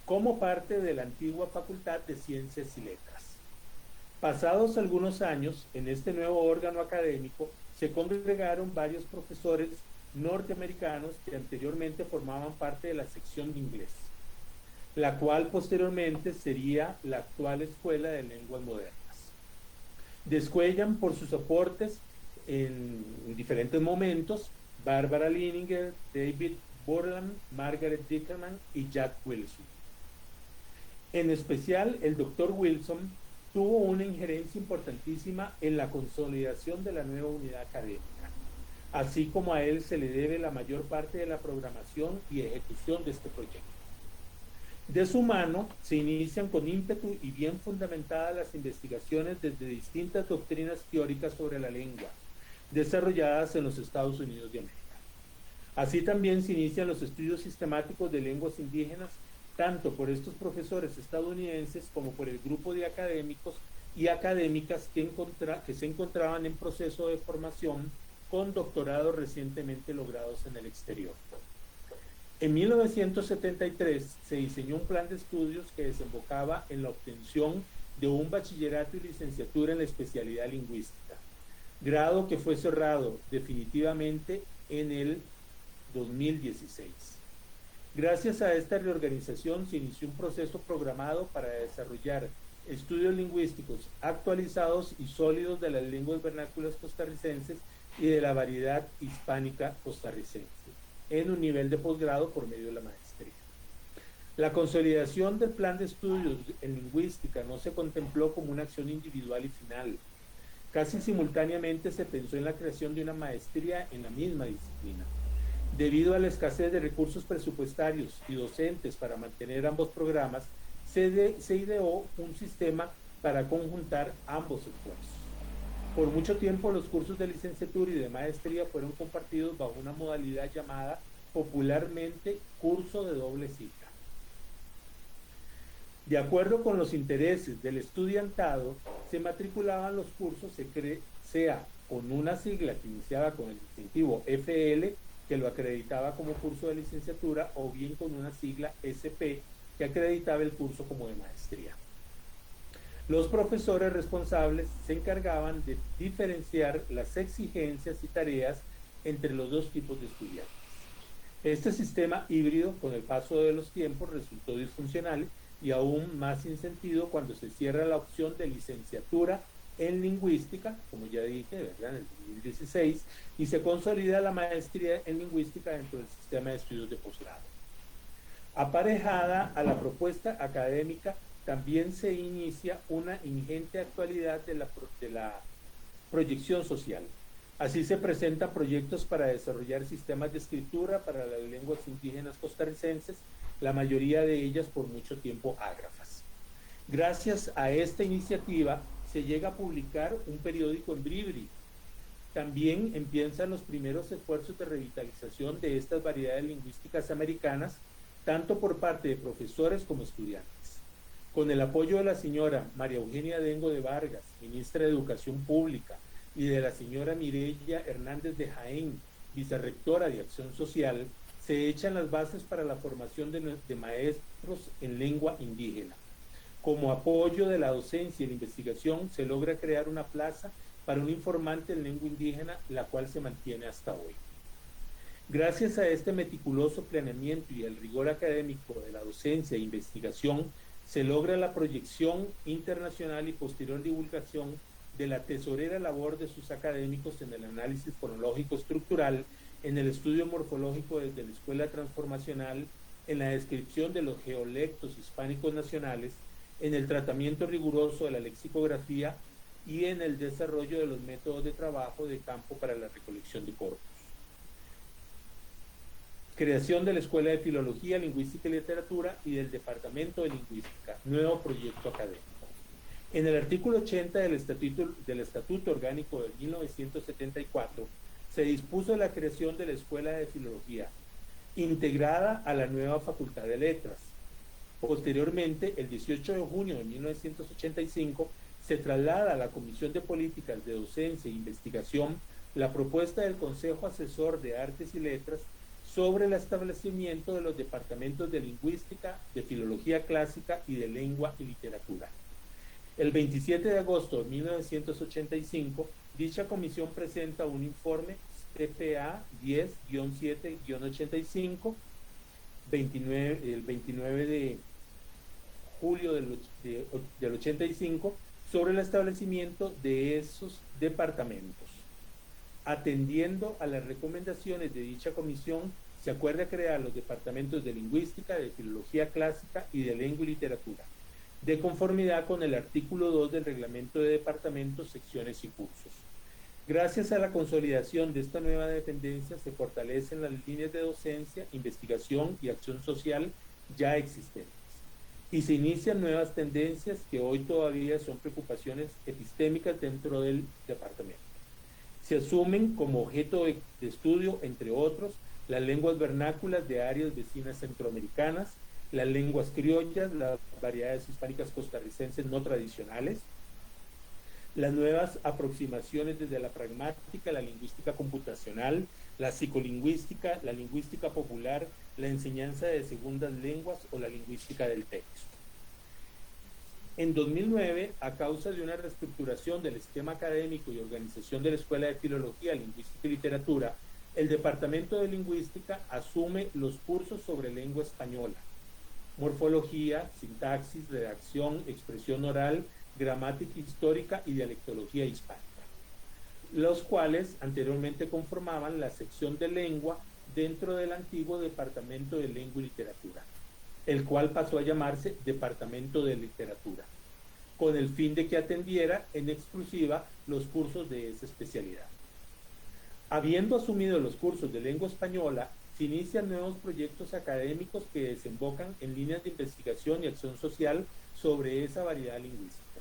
como parte de la antigua Facultad de Ciencias y Letras. Pasados algunos años, en este nuevo órgano académico, se congregaron varios profesores norteamericanos que anteriormente formaban parte de la sección de inglés, la cual posteriormente sería la actual Escuela de Lenguas Modernas. Descuellan por sus aportes en diferentes momentos Bárbara Lininger, David Borland, Margaret Dickerman y Jack Wilson. En especial, el doctor Wilson tuvo una injerencia importantísima en la consolidación de la nueva unidad académica, así como a él se le debe la mayor parte de la programación y ejecución de este proyecto. De su mano, se inician con ímpetu y bien fundamentadas las investigaciones desde distintas doctrinas teóricas sobre la lengua, desarrolladas en los Estados Unidos de América. Así también se inician los estudios sistemáticos de lenguas indígenas, tanto por estos profesores estadounidenses como por el grupo de académicos y académicas que se encontraban en proceso de formación con doctorados recientemente logrados en el exterior. En 1973 se diseñó un plan de estudios que desembocaba en la obtención de un bachillerato y licenciatura en la especialidad lingüística, grado que fue cerrado definitivamente en el 2016. Gracias a esta reorganización se inició un proceso programado para desarrollar estudios lingüísticos actualizados y sólidos de las lenguas vernáculas costarricenses y de la variedad hispánica costarricense, en un nivel de posgrado por medio de la maestría. La consolidación del plan de estudios en lingüística no se contempló como una acción individual y final. Casi simultáneamente se pensó en la creación de una maestría en la misma disciplina. Debido a la escasez de recursos presupuestarios y docentes para mantener ambos programas, se ideó un sistema para conjuntar ambos esfuerzos. Por mucho tiempo los cursos de licenciatura y de maestría fueron compartidos bajo una modalidad llamada popularmente curso de doble cita. De acuerdo con los intereses del estudiantado, se matriculaban los cursos, sea con una sigla que iniciaba con el distintivo FL, que lo acreditaba como curso de licenciatura, o bien con una sigla SP, que acreditaba el curso como de maestría. Los profesores responsables se encargaban de diferenciar las exigencias y tareas entre los dos tipos de estudiantes. Este sistema híbrido, con el paso de los tiempos, resultó disfuncional y aún más sin sentido cuando se cierra la opción de licenciatura en lingüística, como ya dije, ¿verdad?, en el 2016, y se consolida la maestría en lingüística dentro del sistema de estudios de posgrado. Aparejada a la propuesta académica, también se inicia una ingente actualidad de la proyección social. Así se presentan proyectos para desarrollar sistemas de escritura para las lenguas indígenas costarricenses, la mayoría de ellas por mucho tiempo ágrafas. Gracias a esta iniciativa se llega a publicar un periódico en Bribri. También empiezan los primeros esfuerzos de revitalización de estas variedades lingüísticas americanas, tanto por parte de profesores como estudiantes. Con el apoyo de la señora María Eugenia Dengo de Vargas, ministra de Educación Pública, y de la señora Mireya Hernández de Jaén, vicerrectora de Acción Social, se echan las bases para la formación de maestros en lengua indígena. Como apoyo de la docencia y la investigación, se logra crear una plaza para un informante en lengua indígena, la cual se mantiene hasta hoy. Gracias a este meticuloso planeamiento y el rigor académico de la docencia e investigación, se logra la proyección internacional y posterior divulgación de la tesorera labor de sus académicos en el análisis fonológico estructural, en el estudio morfológico desde la escuela transformacional, en la descripción de los geolectos hispánicos nacionales, en el tratamiento riguroso de la lexicografía y en el desarrollo de los métodos de trabajo de campo para la recolección de corpus. Creación de la Escuela de Filología, Lingüística y Literatura y del Departamento de Lingüística, nuevo proyecto académico. En el artículo 80 del Estatuto Orgánico de 1974 se dispuso la creación de la Escuela de Filología, integrada a la nueva Facultad de Letras. Posteriormente, el 18 de junio de 1985, se traslada a la Comisión de Políticas de Docencia e Investigación la propuesta del Consejo Asesor de Artes y Letras sobre el establecimiento de los departamentos de Lingüística, de Filología Clásica y de Lengua y Literatura. El 27 de agosto de 1985, dicha comisión presenta un informe TPA 10-7-85, el 29 de julio del 85, sobre el establecimiento de esos departamentos. Atendiendo a las recomendaciones de dicha comisión, se acuerda crear los departamentos de Lingüística, de Filología Clásica y de Lengua y Literatura, de conformidad con el artículo 2 del Reglamento de Departamentos, Secciones y Cursos. Gracias a la consolidación de esta nueva dependencia, se fortalecen las líneas de docencia, investigación y acción social ya existentes, y se inician nuevas tendencias que hoy todavía son preocupaciones epistémicas dentro del departamento. Se asumen como objeto de estudio, entre otros, las lenguas vernáculas de áreas vecinas centroamericanas, las lenguas criollas, las variedades hispánicas costarricenses no tradicionales, las nuevas aproximaciones desde la pragmática, la lingüística computacional, la psicolingüística, la lingüística popular, la enseñanza de segundas lenguas o la lingüística del texto. En 2009, a causa de una reestructuración del esquema académico y organización de la Escuela de Filología, Lingüística y Literatura, el Departamento de Lingüística asume los cursos sobre lengua española, morfología, sintaxis, redacción, expresión oral, gramática histórica y dialectología hispánica, los cuales anteriormente conformaban la sección de lengua dentro del antiguo Departamento de Lengua y Literatura, el cual pasó a llamarse Departamento de Literatura, con el fin de que atendiera en exclusiva los cursos de esa especialidad. Habiendo asumido los cursos de lengua española, se inician nuevos proyectos académicos que desembocan en líneas de investigación y acción social sobre esa variedad lingüística.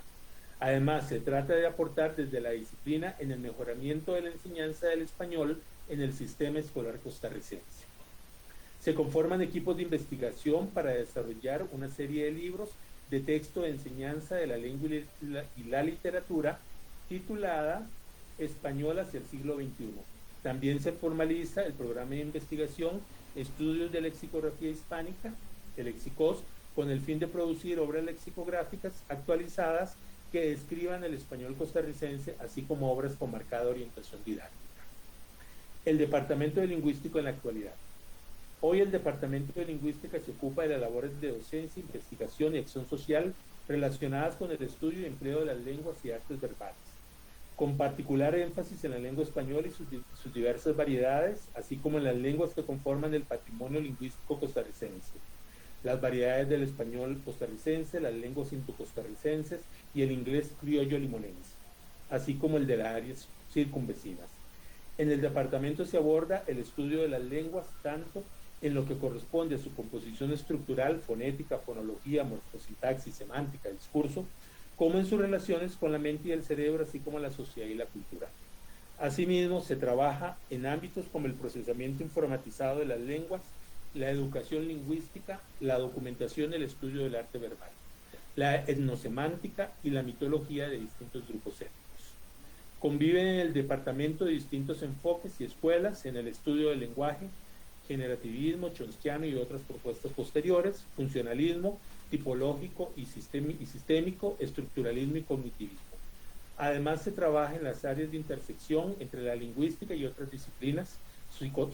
Además, se trata de aportar desde la disciplina en el mejoramiento de la enseñanza del español en el sistema escolar costarricense. Se conforman equipos de investigación para desarrollar una serie de libros de texto de enseñanza de la lengua y la literatura titulada Español hacia el siglo XXI. También se formaliza el programa de investigación Estudios de Lexicografía Hispánica, el Lexicos, con el fin de producir obras lexicográficas actualizadas que describan el español costarricense, así como obras con marcada orientación didáctica. El Departamento de Lingüística en la actualidad. Hoy el Departamento de Lingüística se ocupa de las labores de docencia, investigación y acción social relacionadas con el estudio y empleo de las lenguas y artes verbales, con particular énfasis en la lengua española y sus diversas variedades, así como en las lenguas que conforman el patrimonio lingüístico costarricense, las variedades del español costarricense, las lenguas indo-costarricenses y el inglés criollo limonense, así como el de las áreas circunvecinas. En el departamento se aborda el estudio de las lenguas tanto en lo que corresponde a su composición estructural, fonética, fonología, morfosintaxis, semántica, discurso, como en sus relaciones con la mente y el cerebro, así como la sociedad y la cultura. Asimismo, se trabaja en ámbitos como el procesamiento informatizado de las lenguas, la educación lingüística, la documentación y el estudio del arte verbal, la etnosemántica y la mitología de distintos grupos étnicos. Conviven en el departamento de distintos enfoques y escuelas en el estudio del lenguaje, generativismo, chomskiano y otras propuestas posteriores, funcionalismo, tipológico y sistémico, estructuralismo y cognitivismo. Además, se trabaja en las áreas de intersección entre la lingüística y otras disciplinas,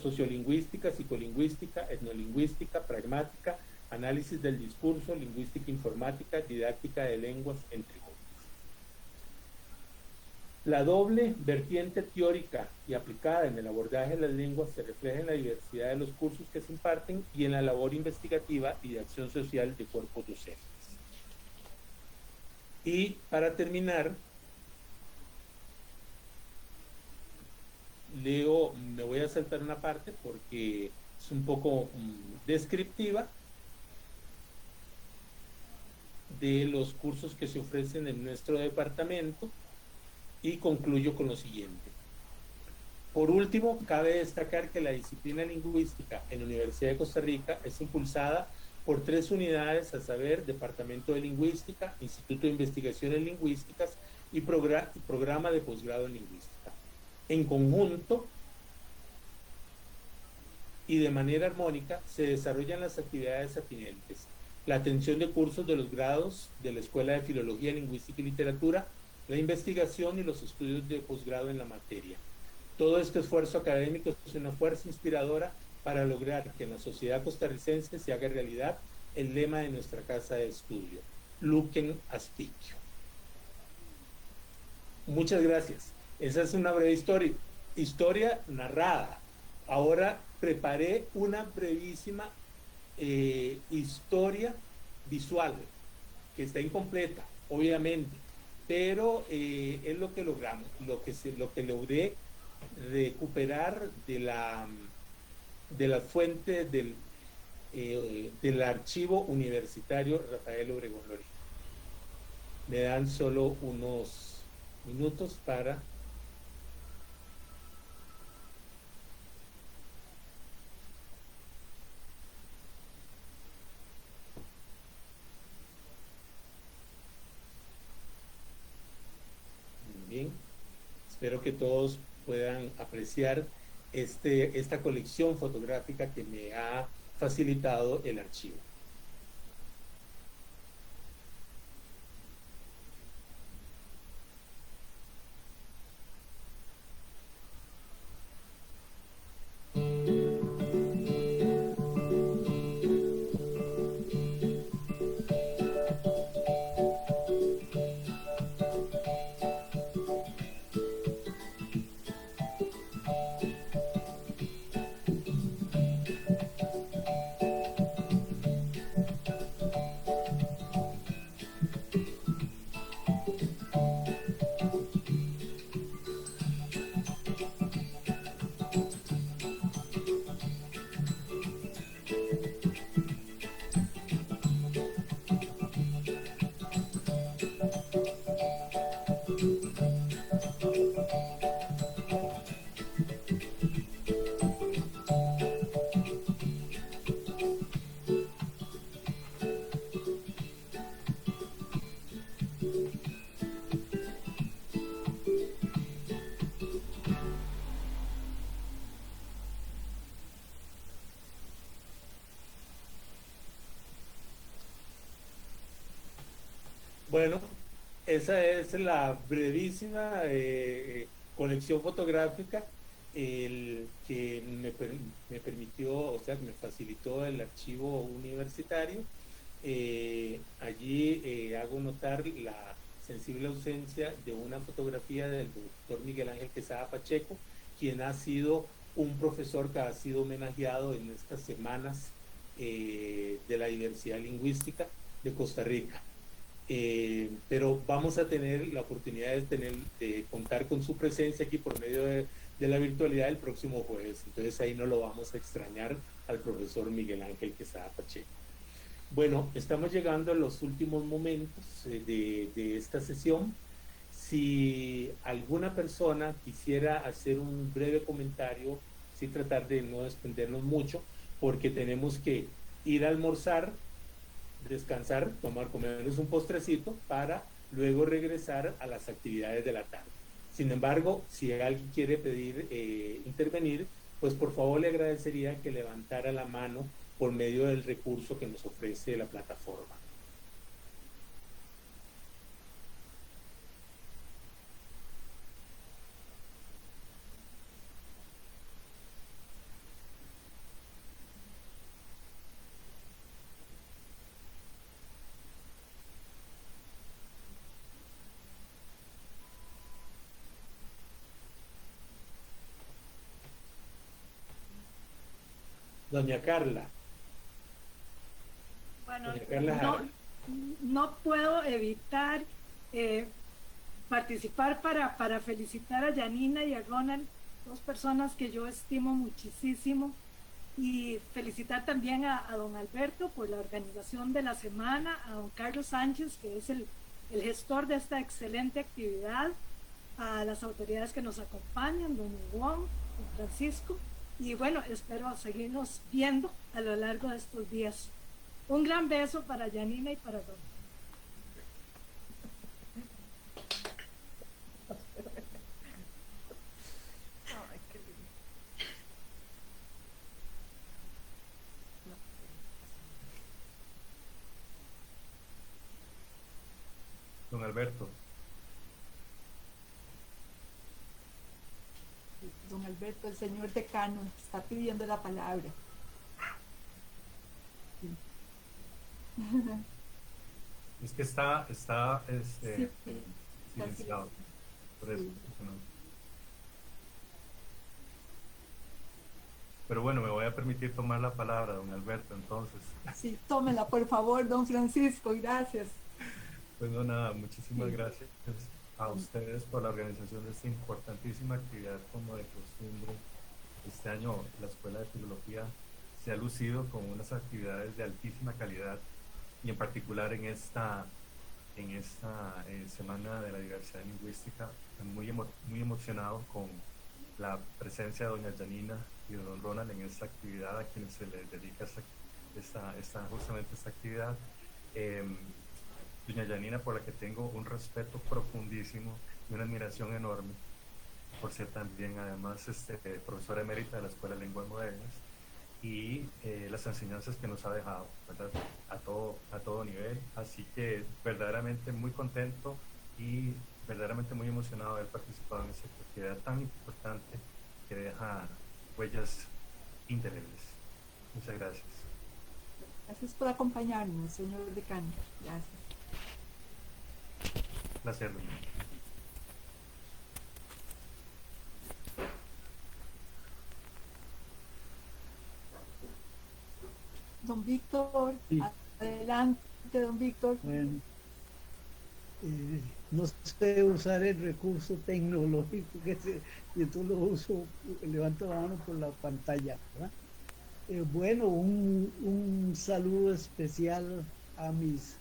sociolingüística, psicolingüística, etnolingüística, pragmática, análisis del discurso, lingüística informática, didáctica de lenguas, entre otros. La doble vertiente teórica y aplicada en el abordaje de las lenguas se refleja en la diversidad de los cursos que se imparten y en la labor investigativa y de acción social de cuerpos docentes. Y para terminar, me voy a saltar una parte porque es un poco descriptiva de los cursos que se ofrecen en nuestro departamento y concluyo con lo siguiente. Por último, cabe destacar que la disciplina lingüística en la Universidad de Costa Rica es impulsada por 3 unidades, a saber, Departamento de Lingüística, Instituto de Investigaciones Lingüísticas y Programa de Posgrado en Lingüística. En conjunto y de manera armónica se desarrollan las actividades atinentes, la atención de cursos de los grados de la Escuela de Filología, Lingüística y Literatura, la investigación y los estudios de posgrado en la materia. Todo este esfuerzo académico es una fuerza inspiradora para lograr que en la sociedad costarricense se haga realidad el lema de nuestra casa de estudio, Luquen Astiquio. Muchas gracias. Esa es una breve historia narrada. Ahora preparé una brevísima historia visual, que está incompleta, obviamente, pero es lo que logramos, lo que logré recuperar de la fuente del archivo universitario Rafael Obregón Lorena. Me dan solo unos minutos para bien. Espero que todos puedan apreciar esta colección fotográfica que me ha facilitado el archivo. Bueno, esa es la brevísima colección fotográfica que me permitió, o sea, que me facilitó el archivo universitario. Allí hago notar la sensible ausencia de una fotografía del doctor Miguel Ángel Quesada Pacheco, quien ha sido un profesor que ha sido homenajeado en estas semanas de la diversidad lingüística de Costa Rica. Pero vamos a tener la oportunidad de contar con su presencia aquí por medio de la virtualidad el próximo jueves. Entonces ahí no lo vamos a extrañar al profesor Miguel Ángel Quesada Pacheco. Bueno, estamos llegando a los últimos momentos de esta sesión. Si alguna persona quisiera hacer un breve comentario, sí tratar de no extendernos mucho, porque tenemos que ir a almorzar, descansar, comernos un postrecito para luego regresar a las actividades de la tarde. Sin embargo, si alguien quiere pedir intervenir, pues por favor le agradecería que levantara la mano por medio del recurso que nos ofrece la plataforma. Doña Carla. Bueno, Doña Carla no puedo evitar participar para felicitar a Janina y a Ronald, dos personas que yo estimo muchísimo, y felicitar también a don Alberto por la organización de la semana, a don Carlos Sánchez, que es el gestor de esta excelente actividad, a las autoridades que nos acompañan, don Juan, don Francisco, y bueno, espero seguirnos viendo a lo largo de estos días. Un gran beso para Janina y para Don. Don Alberto. Don Alberto, el señor decano está pidiendo la palabra. Sí. Es que está Sí, silenciado. Por eso. Sí. No. Pero bueno, me voy a permitir tomar la palabra, don Alberto, entonces. Sí, tómela, por favor, don Francisco, gracias. Pues no, nada, muchísimas Sí. gracias a ustedes por la organización de esta importantísima actividad como de costumbre. Este año la Escuela de Filología se ha lucido con unas actividades de altísima calidad y en particular en esta Semana de la Diversidad Lingüística, muy emocionado con la presencia de doña Janina y de don Ronald en esta actividad, a quienes se les dedica justamente esta actividad. Doña Janina, por la que tengo un respeto profundísimo y una admiración enorme, por ser también además profesora emérita de la Escuela de Lenguas Modernas, y las enseñanzas que nos ha dejado, ¿verdad? A todo nivel. Así que verdaderamente muy contento y verdaderamente muy emocionado de haber participado en esta actividad tan importante que deja huellas indelebles. Muchas gracias. Gracias por acompañarnos, señor decano. Gracias. Placer, Luis. Don Víctor, Sí. adelante, don Víctor. Bueno, no sé usar el recurso tecnológico y entonces lo uso, levanto la mano por la pantalla, ¿verdad? Bueno, un saludo especial a mis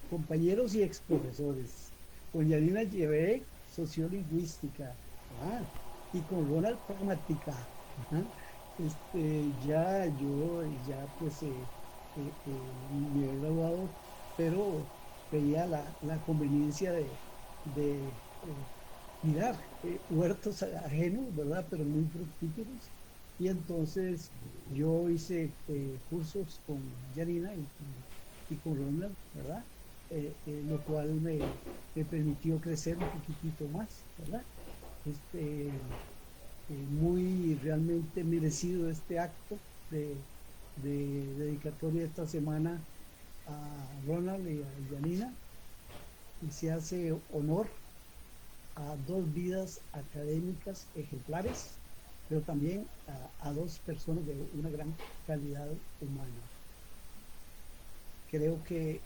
compañeros y exprofesores. Con Yanina llevé sociolingüística, y con Ronald pragmática. Yo ya pues me he graduado, pero veía la conveniencia de mirar huertos ajenos, ¿verdad? Pero muy fructíferos. Y entonces yo hice cursos con Yanina y con Ronald, ¿verdad? Lo cual me permitió crecer un poquitito más, ¿verdad? Muy realmente merecido este acto de dedicatoria esta semana a Ronald y a Yanina, y se hace honor a 2 vidas académicas ejemplares, pero también a 2 personas de una gran calidad humana. Creo que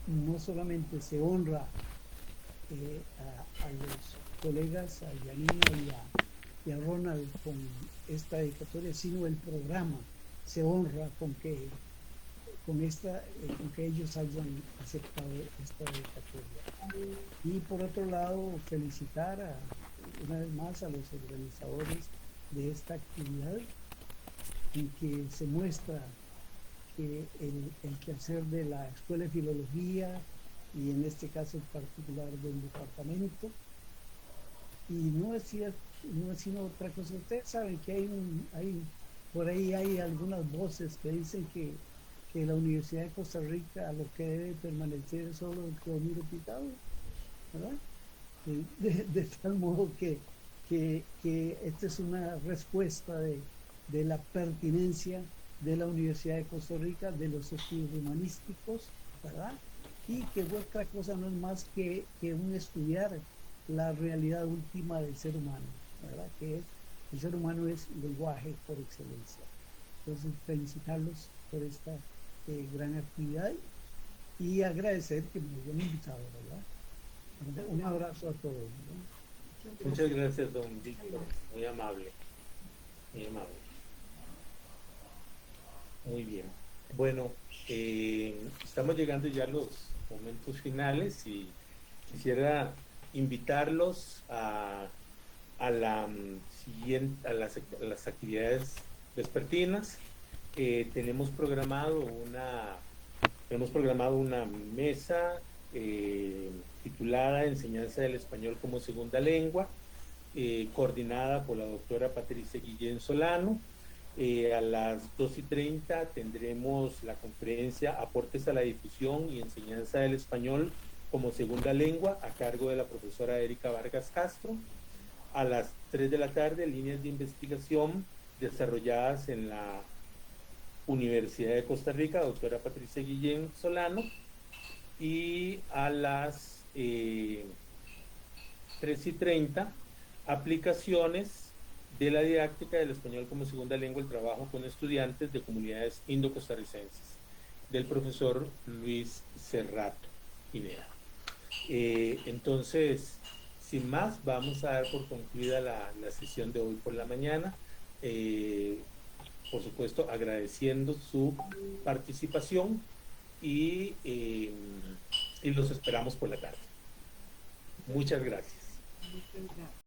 no solamente se honra a los colegas, a Yanina y a Ronald con esta dedicatoria, sino el programa se honra con que ellos hayan aceptado esta dedicatoria. Y por otro lado, felicitar una vez más a los organizadores de esta actividad, en que se muestra que el quehacer de la Escuela de Filología, y en este caso en particular del departamento, y no es sino otra cosa. Ustedes saben que por ahí hay algunas voces que dicen que la Universidad de Costa Rica lo que debe permanecer es solo el Clomiro Picado, ¿verdad? De tal modo que esta es una respuesta de la pertinencia de la Universidad de Costa Rica, de los estudios humanísticos, ¿verdad? Y que otra cosa no es más que un estudiar la realidad última del ser humano, ¿verdad? Que el ser humano es lenguaje por excelencia. Entonces, felicitarlos por esta gran actividad y agradecer que me hayan invitado, ¿verdad? Un abrazo a todos, ¿verdad? Muchas gracias, don Víctor, muy amable, muy amable. Muy bien. Bueno, estamos llegando ya a los momentos finales y quisiera invitarlos a las actividades vespertinas. Tenemos programado una mesa titulada Enseñanza del Español como Segunda Lengua, coordinada por la doctora Patricia Guillén Solano. A las 2:30 tendremos la conferencia Aportes a la difusión y enseñanza del español como segunda lengua, a cargo de la profesora Erika Vargas Castro. A las 3 de la tarde, líneas de investigación desarrolladas en la Universidad de Costa Rica, doctora Patricia Guillén Solano. Y a las 3:30, aplicaciones de la didáctica del español como segunda lengua, el trabajo con estudiantes de comunidades indo-costarricenses, del profesor Luis Cerrato Pineda. Entonces, sin más, vamos a dar por concluida la sesión de hoy por la mañana. Por supuesto, agradeciendo su participación y los esperamos por la tarde. Muchas gracias. Muchas gracias.